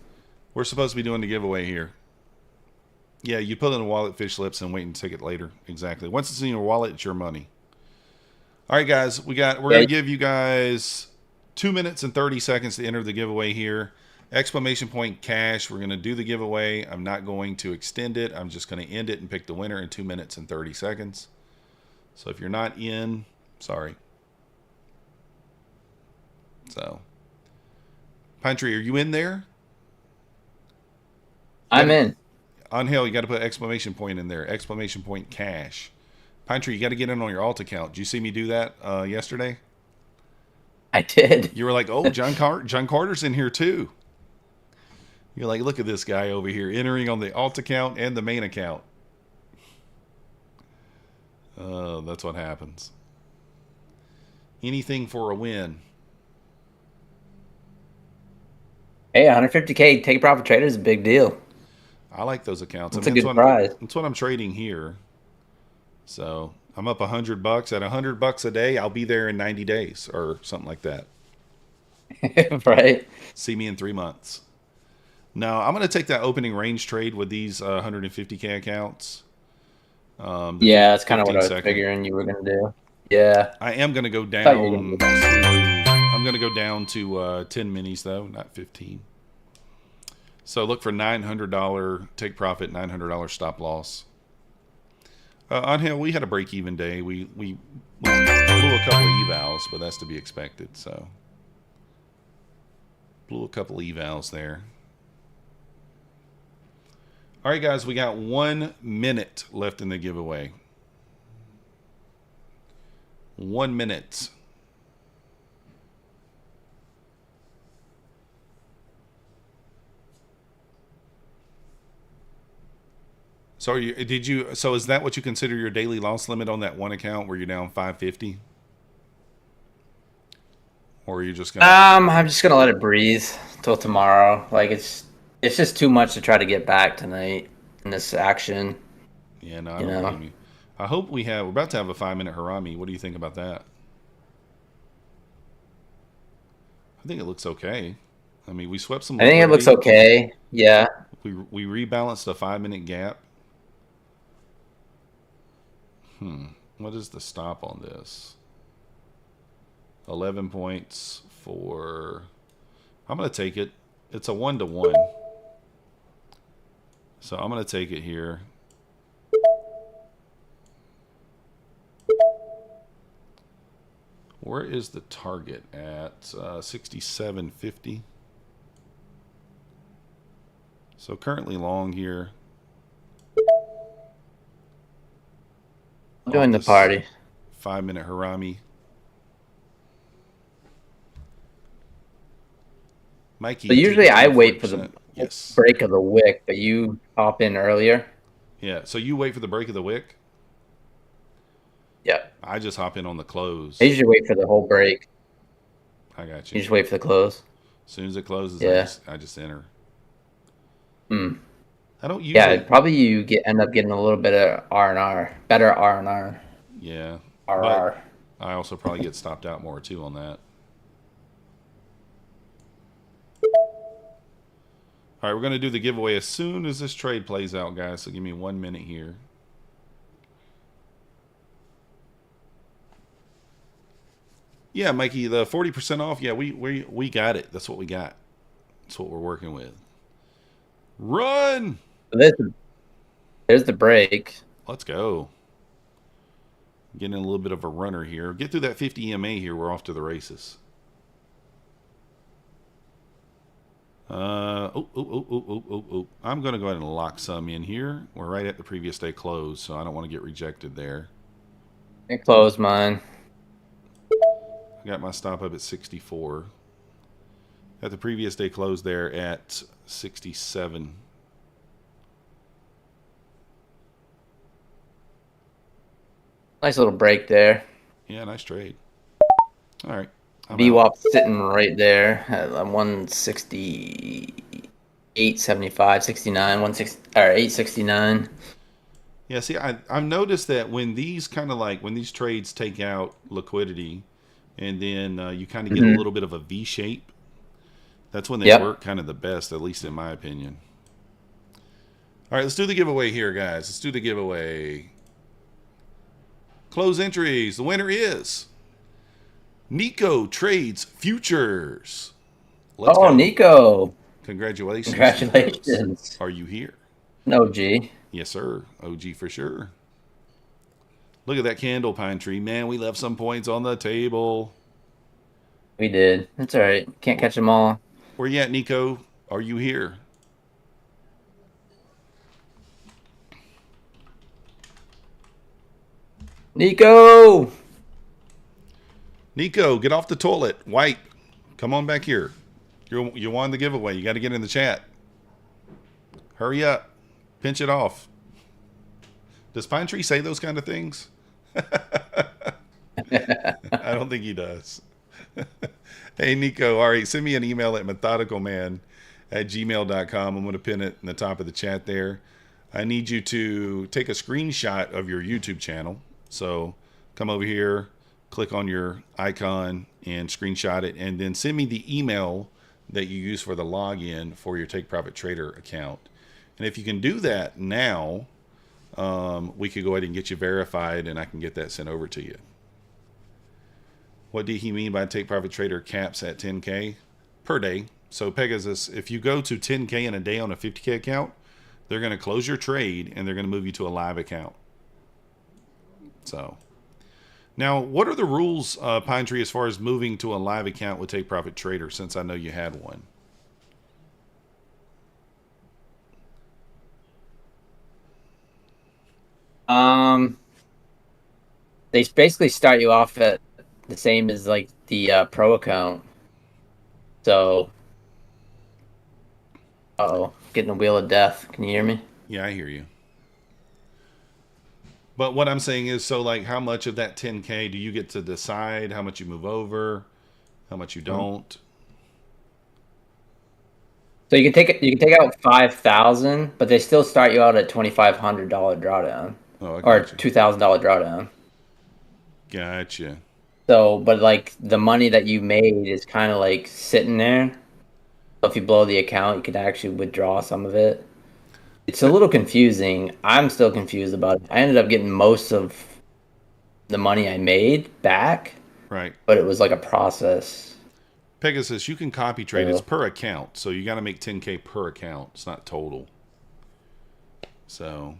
We're supposed to be doing the giveaway here. Yeah, you put it in a wallet, fish slips, and wait and take it later. Exactly. Once it's in your wallet, it's your money. All right, guys, we're gonna give you guys 2 minutes and 30 seconds to enter the giveaway here. Exclamation point cash. We're gonna do the giveaway. I'm not going to extend it. I'm just gonna end it and pick the winner in 2 minutes and 30 seconds. So if you're not in, sorry. So, Pine Tree, are you in there? I'm in. On Hill, you got to put exclamation point in there. Exclamation point cash. Pine Tree, you got to get in on your alt account. Did you see me do that yesterday? I did. You were like, oh, John Carter's in here too. You're like, look at this guy over here entering on the alt account and the main account. That's what happens. Anything for a win. Hey, 150K take profit trader is a big deal. I like those accounts. It's a good prize. That's what I'm trading here. So I'm up $100. At $100 a day, I'll be there in 90 days or something like that. Right. See me in 3 months. Now I'm going to take that opening range trade with these 150K accounts. Yeah, that's kind of what I was figuring you were going to do. Yeah. I am going to go down. I'm going to go down to 10 minis though, not 15. So look for $900 take profit, $900 stop loss. On Hill, we had a break-even day. We blew a couple of evals, but that's to be expected. So blew a couple of evals there. All right, guys, we got 1 minute left in the giveaway. 1 minute. So so is that what you consider your daily loss limit on that one account where you're down 550? Or are you just gonna I'm just gonna let it breathe till tomorrow. Like it's just too much to try to get back tonight in this action. Yeah, no, I don't blame you. I hope we're about to have a 5-minute Harami. What do you think about that? I think it looks okay. I mean, we swept some liquidity. I think it looks okay. Yeah. We rebalanced a 5-minute gap. What is the stop on this? 11 points for... I'm going to take it. It's a 1-to-1. So I'm going to take it here. Where is the target at? 67.50. So currently long here. Join the party. 5-minute Harami. Mikey, So usually I wait for the 40%. Yes. break of the wick, but you hop in earlier. Yeah, so you wait for the break of the wick? Yep. I just hop in on the close. I usually wait for the whole break. I got You you. just wait for the close. As soon as it closes, Yeah. I just enter. Hmm. I don't Yeah, usually. probably you end up getting a little bit of R&R, better R&R. Yeah, but RR. I also probably get stopped out more too on that. All right, we're going to do the giveaway as soon as this trade plays out, guys. So give me 1 minute here. Yeah, Mikey, the 40% off. Yeah, we got it. That's what we got. That's what we're working with. Run! There's the break. Let's go. Getting a little bit of a runner here. Get through that 50 EMA here. We're off to the races. I'm going to go ahead and lock some in here. We're right at the previous day close, so I don't want to get rejected there. I closed mine. I got my stop up at 64. At the previous day close there at 67. Nice little break there. Yeah, nice trade. All right. VWAP sitting right there at 168.75, 69, 160 or 869. Yeah, see, I've noticed that when these when these trades take out liquidity, and then you kind of get a little bit of a V shape, that's when they work kind of the best, at least in my opinion. All right, let's do the giveaway here, guys. Let's do the giveaway. Close entries. The winner is Nico Trades Futures. Let's go. Nico. Congratulations. Congratulations. Are you here? No, G. Yes, sir. OG for sure. Look at that candle, Pine Tree. Man, we left some points on the table. We did. That's all right. Can't catch them all. Where you at, Nico? Are you here? Nico! Nico, get off the toilet. Wipe. Come on back here. You won the giveaway. You got to get in the chat. Hurry up. Pinch it off. Does Pine Tree say those kind of things? I don't think he does. Hey, Nico. All right. Send me an email at methodicalman@gmail.com. I'm going to pin it in the top of the chat there. I need you to take a screenshot of your YouTube channel. So come over here, click on your icon and screenshot it, and then send me the email that you use for the login for your Take Profit Trader account. And if you can do that now, we could go ahead and get you verified, and I can get that sent over to you. What did he mean by Take Profit Trader caps at 10K per day? So Pegasus, if you go to 10K in a day on a 50K account, they're going to close your trade and they're going to move you to a live account. So now, what are the rules, Pine Tree, as far as moving to a live account with Take Profit Trader, since I know you had one? They basically start you off at the same as like the pro account. So, getting a wheel of death. Can you hear me? Yeah, I hear you. But what I'm saying is, so like, how much of that 10K do you get to decide? How much you move over? How much you don't? So you can take out 5,000, but they still start you out at $2,500 drawdown, or $2,000 drawdown. Gotcha. So, but like the money that you made is kind of like sitting there. So if you blow the account, you could actually withdraw some of it. It's a little confusing. I'm still confused about it. I ended up getting most of the money I made back. Right. But it was like a process. Pegasus, you can copy trade. It's per account. So you got to make 10K per account. It's not total. So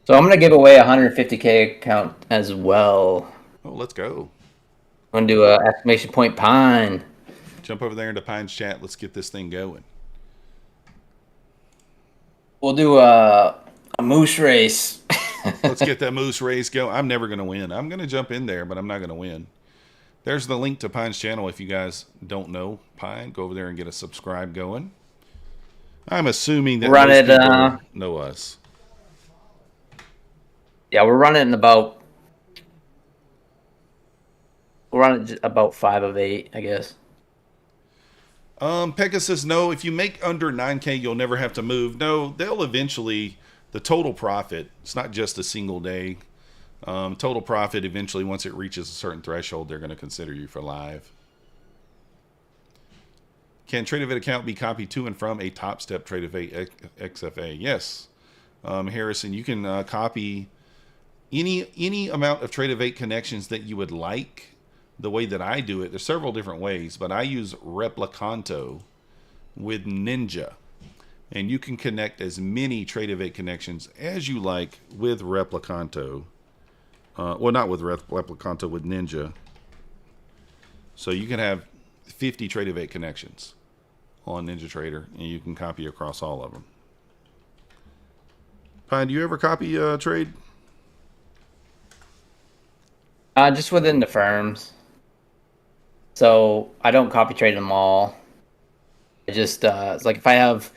I'm going to give away a 150K account as well. Oh, let's go. Want to do a exclamation point pine? Jump over there into Pine's chat. Let's get this thing going. We'll do a moose race. Let's get that moose race going. I'm never going to win. I'm going to jump in there, but I'm not going to win. There's the link to Pine's channel. If you guys don't know Pine, go over there and get a subscribe going. I'm assuming that Run most it. people know us. Yeah, we're running about. We're running about 5 of 8, I guess. Pekka says, no, if you make under 9K, you'll never have to move. No, they'll eventually, the total profit, it's not just a single day. Total profit, eventually, once it reaches a certain threshold, they're going to consider you for live. Can Tradeovate account be copied to and from a Topstep Tradeovate XFA? Yes. Harrison, you can copy any amount of Tradeovate connections that you would like. The way that I do it, there's several different ways, but I use Replicanto with Ninja. And you can connect as many Tradeovate connections as you like with Replicanto. Well, not with Replicanto, with Ninja. So you can have 50 Tradeovate connections on NinjaTrader, and you can copy across all of them. Pine, do you ever copy trade? Just within the firms. So I don't copy trade them all. I just it's like if I have,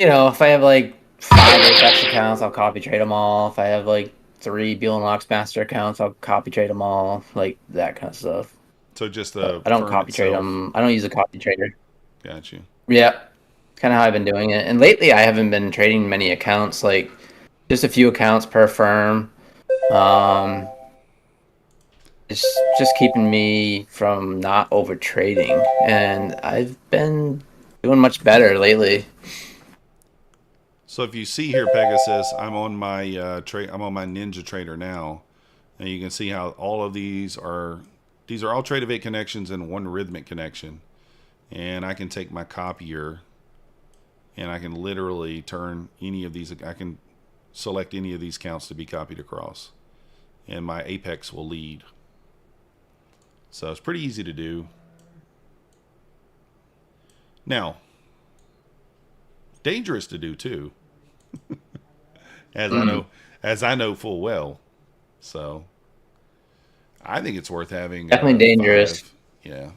like 5 APEX accounts, I'll copy trade them all. If I have like 3 Bulenox master accounts, I'll copy trade them all, like that kind of stuff. So just the I don't firm copy trade itself. them. I don't use a copy trader. Got you. Yeah, kind of how I've been doing it. And lately, I haven't been trading many accounts, like just a few accounts per firm. It's just keeping me from not over trading, and I've been doing much better lately. So if you see here, Pegasus, I'm on my I'm on my NinjaTrader now, and you can see how all of these are all Tradeovate connections and one Rhythmic connection, and I can take my copier, and I can literally turn any of these. I can select any of these counts to be copied across, and my Apex will lead. So it's pretty easy to do. Now, dangerous to do too, as I know full well. So I think it's worth having. Definitely dangerous. 5. Yeah.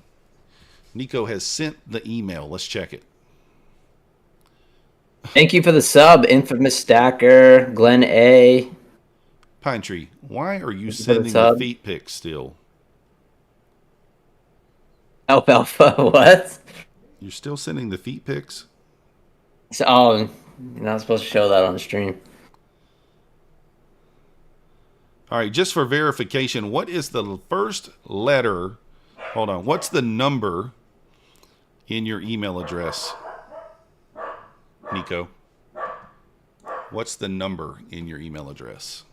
Nico has sent the email. Let's check it. Thank you for the sub, Infamous Stacker, Glenn A. Pine Tree, why are you Thank you for the sending the sub. feet pics still? Alfalfa, what? You're still sending the feet pics? Oh, you're not supposed to show that on the stream. All right, just for verification, what is the first letter? Hold on. What's the number in your email address, Nico? What's the number in your email address?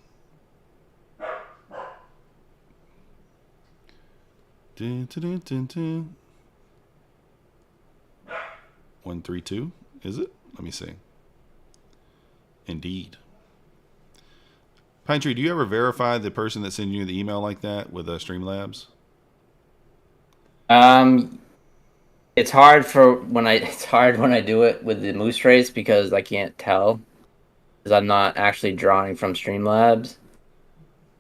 Dun, dun, dun, dun, dun. 132, is it? Let me see. Indeed. Pine Tree, do you ever verify the person that sends you the email like that with Streamlabs? It's hard when I do it with the moose race because I can't tell because I'm not actually drawing from Streamlabs.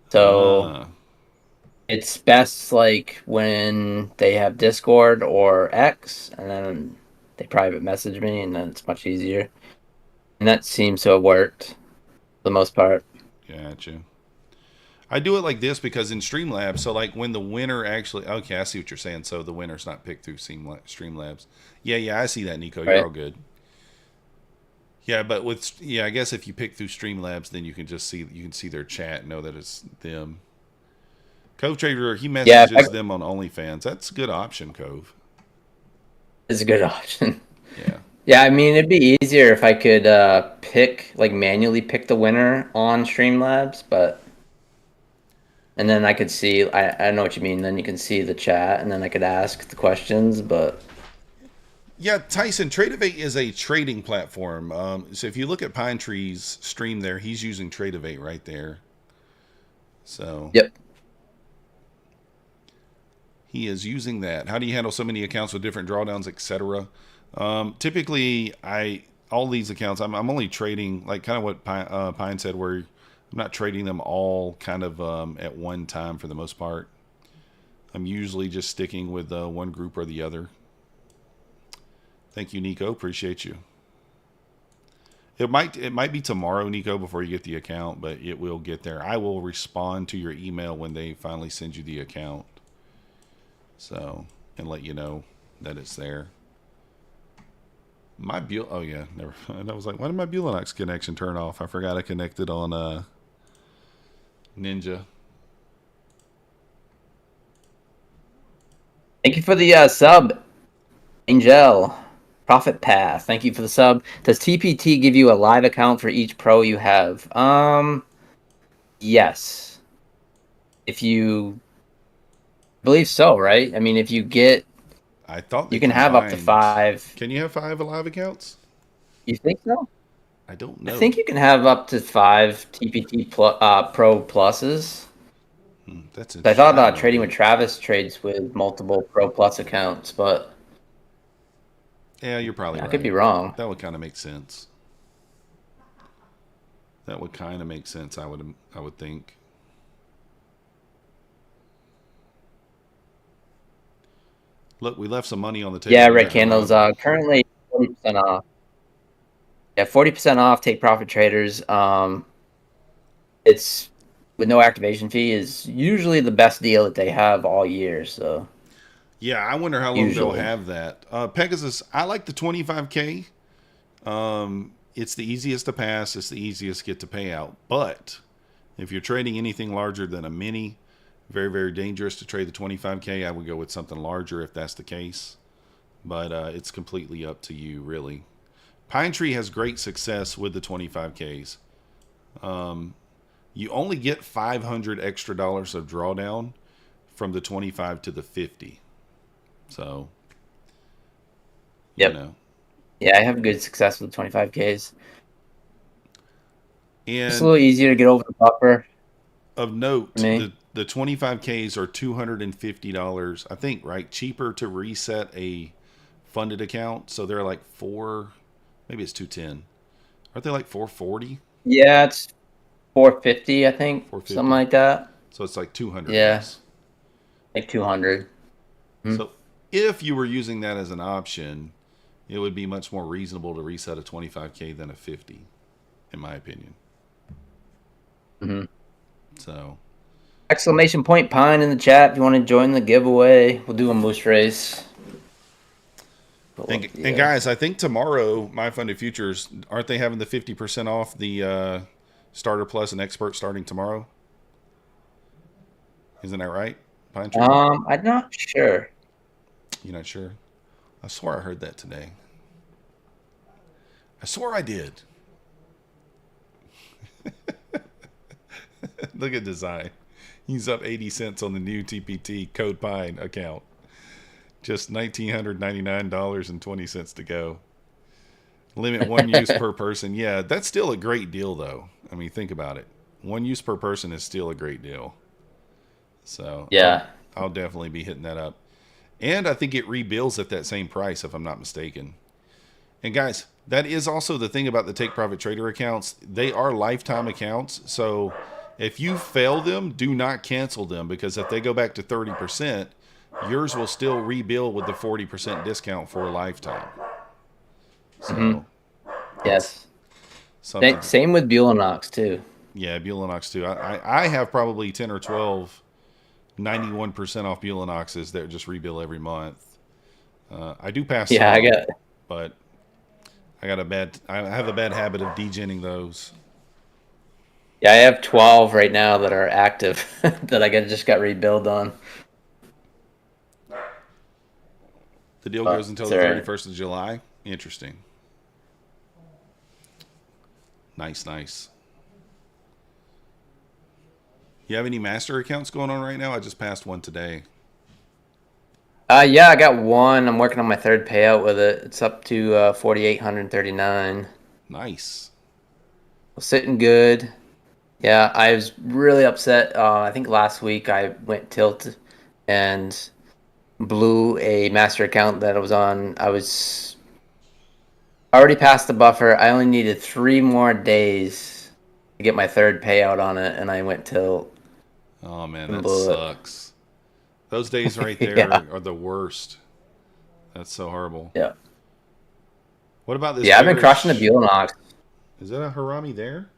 So it's best like when they have Discord or X, and then they private message me, and then it's much easier. And that seems to have worked for the most part. Gotcha. I do it like this because in Streamlabs, so like when the winner actually, okay, I see what you're saying. So the winner's not picked through Streamlabs. Yeah, I see that, Nico. You're Right. all good. Yeah, but I guess if you pick through Streamlabs, then you can just see their chat, know that it's them. Cove Trader, he messages them on OnlyFans. That's a good option, Cove. It's a good option. Yeah. Yeah, I mean, it'd be easier if I could manually pick the winner on Streamlabs, and then I could see, I know what you mean, then you can see the chat, and then I could ask the questions, but... Yeah, Tyson, Tradeovate is a trading platform. So if you look at Pine Tree's stream there, he's using Tradeovate right there. So... Yep. he is using that. How do you handle so many accounts with different drawdowns, etc.? Typically, all these accounts, I'm only trading like kind of what Pine said, where I'm not trading them all kind of at one time for the most part. I'm usually just sticking with one group or the other. Thank you, Nico. Appreciate you. It might be tomorrow, Nico, before you get the account, but it will get there. I will respond to your email when they finally send you the account. So, and let you know that it's there. Oh yeah, never. And I was like, why did my Bulenox connection turn off? I forgot I connected on Ninja. Thank you for the sub, Angel. Profit Path. Thank you for the sub. Does TPT give you a live account for each pro you have? Yes. If you believe so, right? I mean, if you get, I thought they you can have up to combined. 5. Can you have 5 live accounts? You think so? I don't I know. think you can have up to 5 TPT Pro Pluses. That's I interesting. thought I have no trading idea. with Travis trades with multiple Pro Plus accounts, but Yeah, you're probably I could be right. wrong. That would kind of make sense. That would kind of make sense. I would think. Look, we left some money on the table Yeah, with Red that Candles Haram. currently 40% off. Yeah, 40% off. Take profit traders. It's with no activation fee is usually the best deal that they have all year. So Yeah, I wonder how long they'll usually, have that. Pegasus, I like the 25K. It's the easiest to pass. It's the easiest to get to pay out. But if you're trading anything larger than a mini, very, very dangerous to trade the 25K. I would go with something larger if that's the case. But it's completely up to you, really. Pine Tree has great success with the 25Ks. You only get 500 extra dollars of drawdown from the 25 to the 50. So, you yep. know. Yeah, I have good success with 25Ks. Just a And little easier to get over the buffer of for note, me. the 25Ks are $250, I think, right? Cheaper to reset a funded account. So they're like maybe it's 210. Aren't they like 440? Yeah, it's 450, I think, something 450. like that. So it's like 200 Yeah, less. like 200. Hmm. So if you were using that as an option, it would be much more reasonable to reset a 25K than a 50, in my opinion. Mm-hmm. So, Exclamation point Pine in the chat if you want to join the giveaway. We'll do a moose race. Pull up and the, guys, I think tomorrow, My Funded Futures, aren't they having the 50% off the Starter Plus and Expert starting tomorrow? Isn't that right, Pine Tree? I'm not sure. You're not sure? I swore I heard that today. I swore I did. Look at design. He's up 80 cents on the new TPT Code Pine account. Just $1,999.20 to go. Limit one use per person. Yeah, that's still a great deal, though. I mean, think about it. One use per person is still a great deal. So Yeah. I'll definitely be hitting that up. And I think it rebuilds at that same price, if I'm not mistaken. And guys, that is also the thing about the Take Profit Trader accounts. They are lifetime accounts. So if you fail them, do not cancel them, because if they go back to 30%, yours will still rebuild with the 40% discount for a lifetime. Mm-hmm. So it's Yes. something. Same with Bulenox too. Yeah, Bulenox too. I have probably 10 or 12 91% off Bulenoxes that just rebuild every month. I do pass Yeah, I some, got. but I have a bad habit of degenning those. Yeah, I have 12 right now that are active that just got rebuild on. The deal goes But until the they're 31st of July. Interesting. Nice, nice. You have any master accounts going on right now? I just passed one today. yeah, I got one. I'm working on my third payout with it. It's up to 4,839. Nice. Sitting good. Yeah, I was really upset. I think last week I went tilt and blew a master account that I was on. I was already past the buffer. I only needed 3 more days to get my third payout on it, and I went till Oh man, and that blew it. sucks. Those days right Yeah, there are the worst. That's so horrible. yeah, What about this yeah. I've been crushing the bearish? Bulenox. Is that a harami there?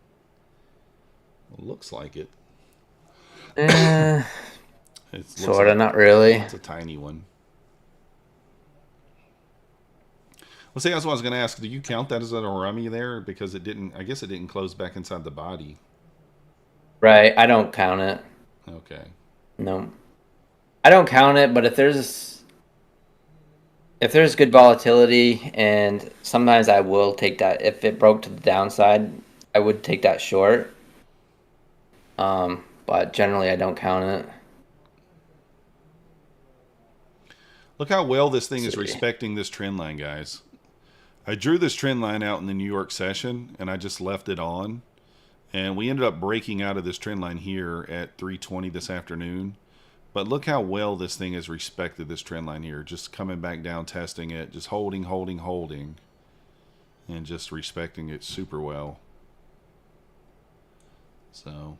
Well, looks like it. Eh, It looks sort like of, not really. it's a tiny one. Well, see, that's what I was going to ask. Do you count that as an harami there? Because it didn't. I guess it didn't close back inside the body. Right, I don't count it. Okay. No, I don't count it. But if there's good volatility, and sometimes I will take that. If it broke to the downside, I would take that short. But generally I don't count it. Look how well this thing Let's is see. respecting this trend line, guys. I drew this trend line out in the New York session, and I just left it on. And we ended up breaking out of this trend line here at 3:20 this afternoon. But look how well this thing has respected this trend line here. Just coming back down, testing it, just holding, holding, holding, and just respecting it super well. So,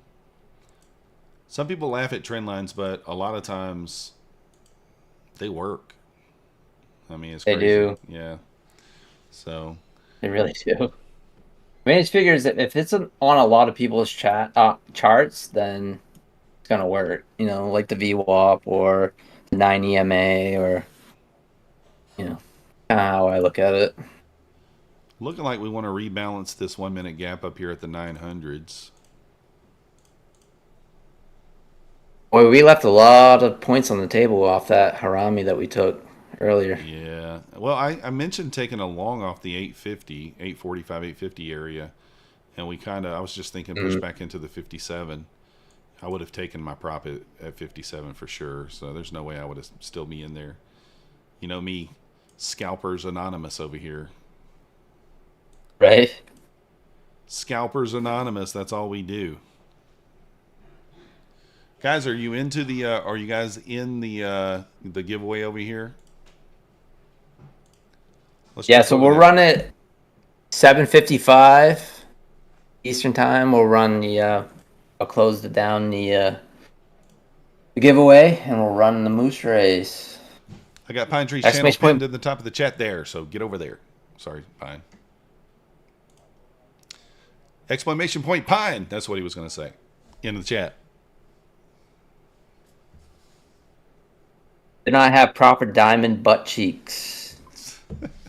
some people laugh at trend lines, but a lot of times they work. I mean, it's They crazy. do. Yeah. So, They really do. I mean, it figures that if it's on a lot of people's charts, then it's gonna work. Like the VWAP or the 9 EMA, or you know, kinda how I look at it. looking like we want to rebalance this 1 minute gap up here at the 900s. Boy, we left a lot of points on the table off that Harami that we took earlier. Yeah. Well, I mentioned taking a long off the 850, 845, 850 area. And I was just thinking push Mm, back into the 57. I would have taken my profit at 57 for sure. So there's no way I would have still be in there. You know me, Scalpers Anonymous over here. right? Scalpers Anonymous, that's all we do. Guys, are you into are you guys in the giveaway over here? Let's Yeah, jump so over we'll there. run it 7:55 Eastern time. We'll run I'll close down the giveaway, and we'll run the moose race. I got Pine Tree's channel Exclamation pinned point. in the top of the chat there, so get over there. Sorry, Pine. Exclamation point Pine. That's what he was going to say in the chat. Did not have proper diamond butt cheeks.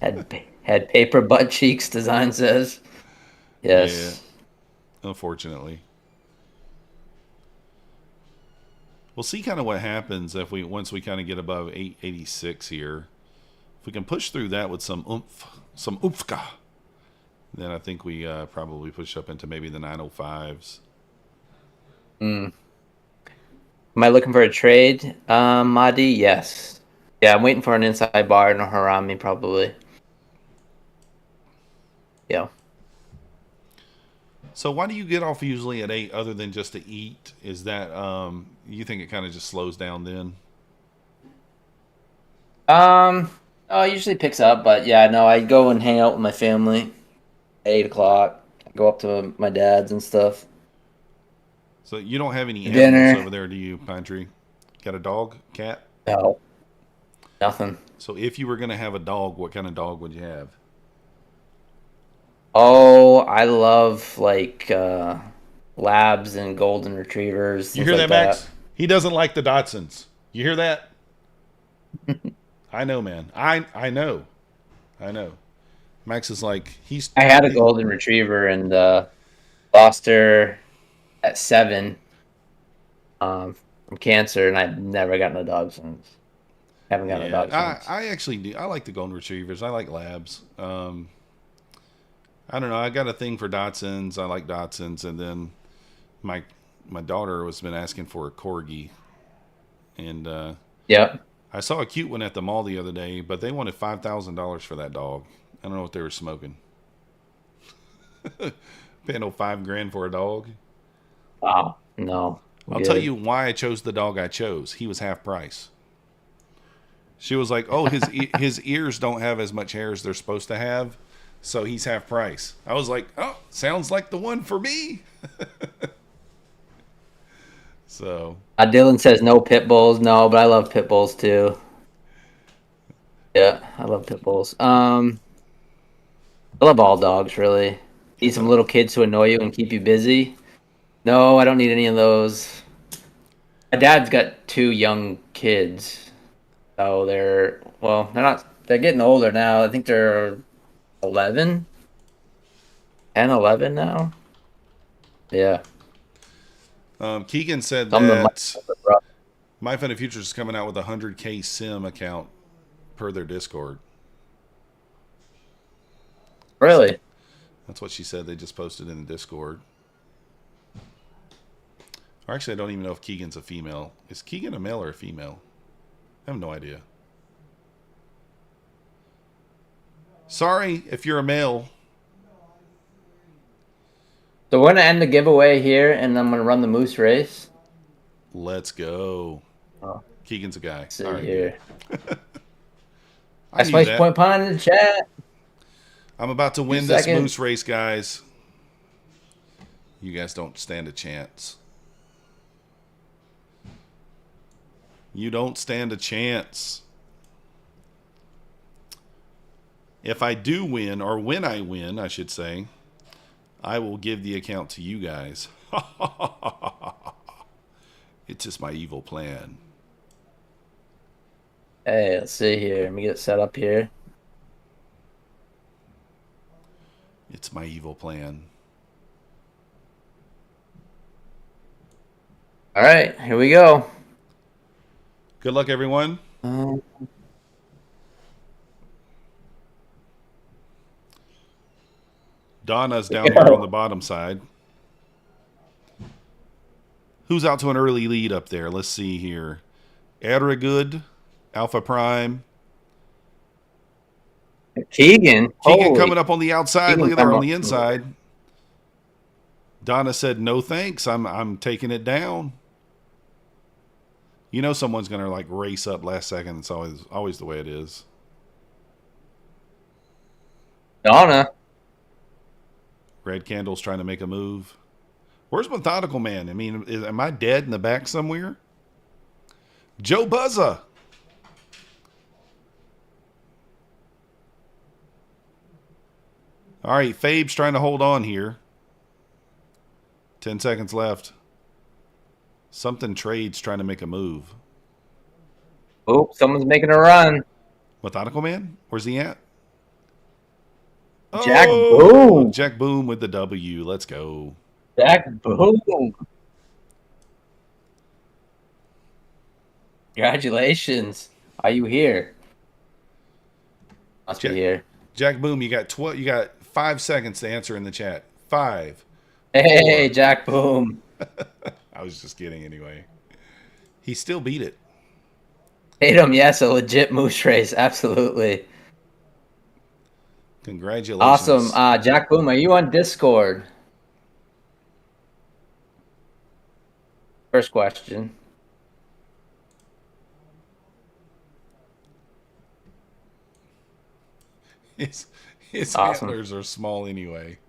Had paper butt cheeks, design says. Yeah, Yes. unfortunately. We'll see kind of what happens if once we kind of get above 886 here. If we can push through that with some oomph, then I think we probably push up into maybe the 905s. Mm. Am I looking for a trade, Madi? Yes. Yeah, I'm waiting for an inside bar and a Harami, probably. Yeah. So why do you get off usually at 8 other than just to eat? Is that you think it kind of just slows down then? Um. Oh, it usually picks up, but yeah, no, I go and hang out with my family at 8 o'clock. I go up to my dad's and stuff. So you don't have any animals Dinner. over there, do you, Pine Tree? Got a dog, cat? No, nothing. So if you were going to have a dog, what kind of dog would you have? Oh, I love like labs and golden retrievers, You things hear like that, that. Max? He doesn't like the Dachshunds. You hear that? I know, man. I know. I know. Max is like I had a golden retriever and lost her at 7 from cancer, and I've never gotten a dog since. Haven't gotten a yeah. dog since. I actually do. I like the golden retrievers. I like labs. I don't know. I got a thing for Dachshunds. I like Dachshunds, and then my my daughter has been asking for a corgi, and Yep. I saw a cute one at the mall the other day, but they wanted $5,000 for that dog. I don't know what they were smoking. Paying no 5 grand for a dog. Wow. No. I'm I'll tell good. you why I chose the dog I chose. He was half price. She was like, "Oh, his ears don't have as much hair as they're supposed to have, so he's half price." I was like, "Oh, sounds like the one for me." So Dylan says no pit bulls. No, but I love pit bulls too. Yeah, I love pit bulls. I love all dogs really. Need some little kids to annoy you and keep you busy. No, I don't need any of those. My dad's got 2 young kids, so they're not. They're getting older now. I think they're 11, 10, 11 now. Yeah, Keegan said some of them that might be rough. My Fun Futures is coming out with a 100K sim account per their Discord. Really? That's what she said. They just posted in the Discord. Or actually, I don't even know if Keegan's a female. Is Keegan a male or a female? I have no idea. Sorry if you're a male. So we're gonna end the giveaway here, and I'm gonna run the moose race. Let's go. Oh, Keegan's a guy. let's see All right, here. good. I knew Exclamation that. point pun in the chat. I'm about to win this moose race, guys. You guys don't stand a chance. You don't stand a chance. If I do win, or when I win, I should say, I will give the account to you guys. It's just my evil plan. Hey, let's see here. Let me get it set up here. It's my evil plan. All right, here we go. Good luck, everyone. Donna's down here on the bottom side. Who's out to an early lead up there? Let's see here. Erigud, Alpha Prime. Keegan coming up on the outside. Look at there on the inside. Donna said, "No thanks. I'm taking it down." You know someone's gonna like race up last second. It's always the way it is. Donna. Red Candle's trying to make a move. Where's Methodical Man? I mean, am I dead in the back somewhere? Joe Buzza. All right, Fabe's trying to hold on here. 10 seconds left. Something Trade's trying to make a move. Oh, someone's making a run. Methodical Man? Where's he at? Jack Boom. Jack Boom with the W. Let's go. Jack Boom. Congratulations. Are you here? Must be here. Jack Boom, you got 5 seconds to answer in the chat. 5. Hey, 4. Jack Boom. I was just kidding anyway. He still beat it. Tatum, yes, a legit moose race. Absolutely. Congratulations. Awesome. Jack Boom, are you on Discord? First question. His awesome. Antlers are small anyway.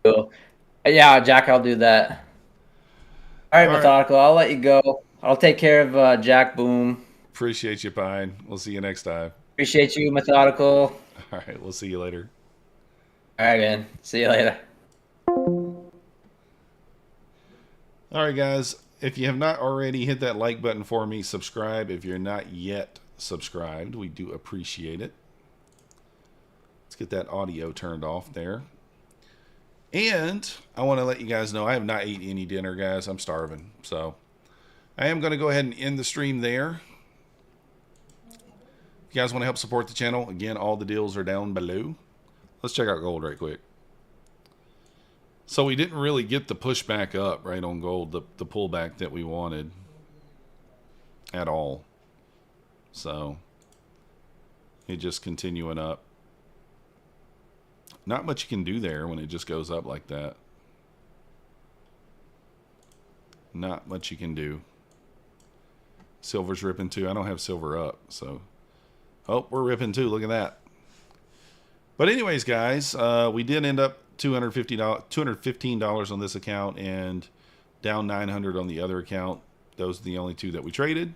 Cool. Yeah, Jack, I'll do that. All right, Methodical, I'll let you go. I'll take care of Jack Boom. Appreciate you, Pine. We'll see you next time. Appreciate you, Methodical. All right, we'll see you later. All right, man. See you later. All right, guys. If you have not already, hit that like button for me. Subscribe if you're not yet subscribed. We do appreciate it. Let's get that audio turned off there. And I want to let you guys know I have not eaten any dinner, guys. I'm starving. So I am going to go ahead and end the stream there. If you guys want to help support the channel, again, all the deals are down below. Let's check out gold right quick. So we didn't really get the push back up right on gold, the pullback that we wanted at all. So it just continuing up. Not much you can do there when it just goes up like that. Not much you can do. Silver's ripping too. I don't have silver up, so. Oh, we're ripping too. Look at that. But anyways, guys, we did end up $215 on this account and down $900 on the other account. Those are the only two that we traded.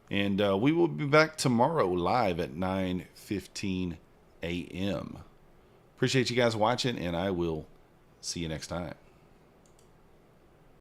And we will be back tomorrow live at 9:15 a.m. Appreciate you guys watching, and I will see you next time.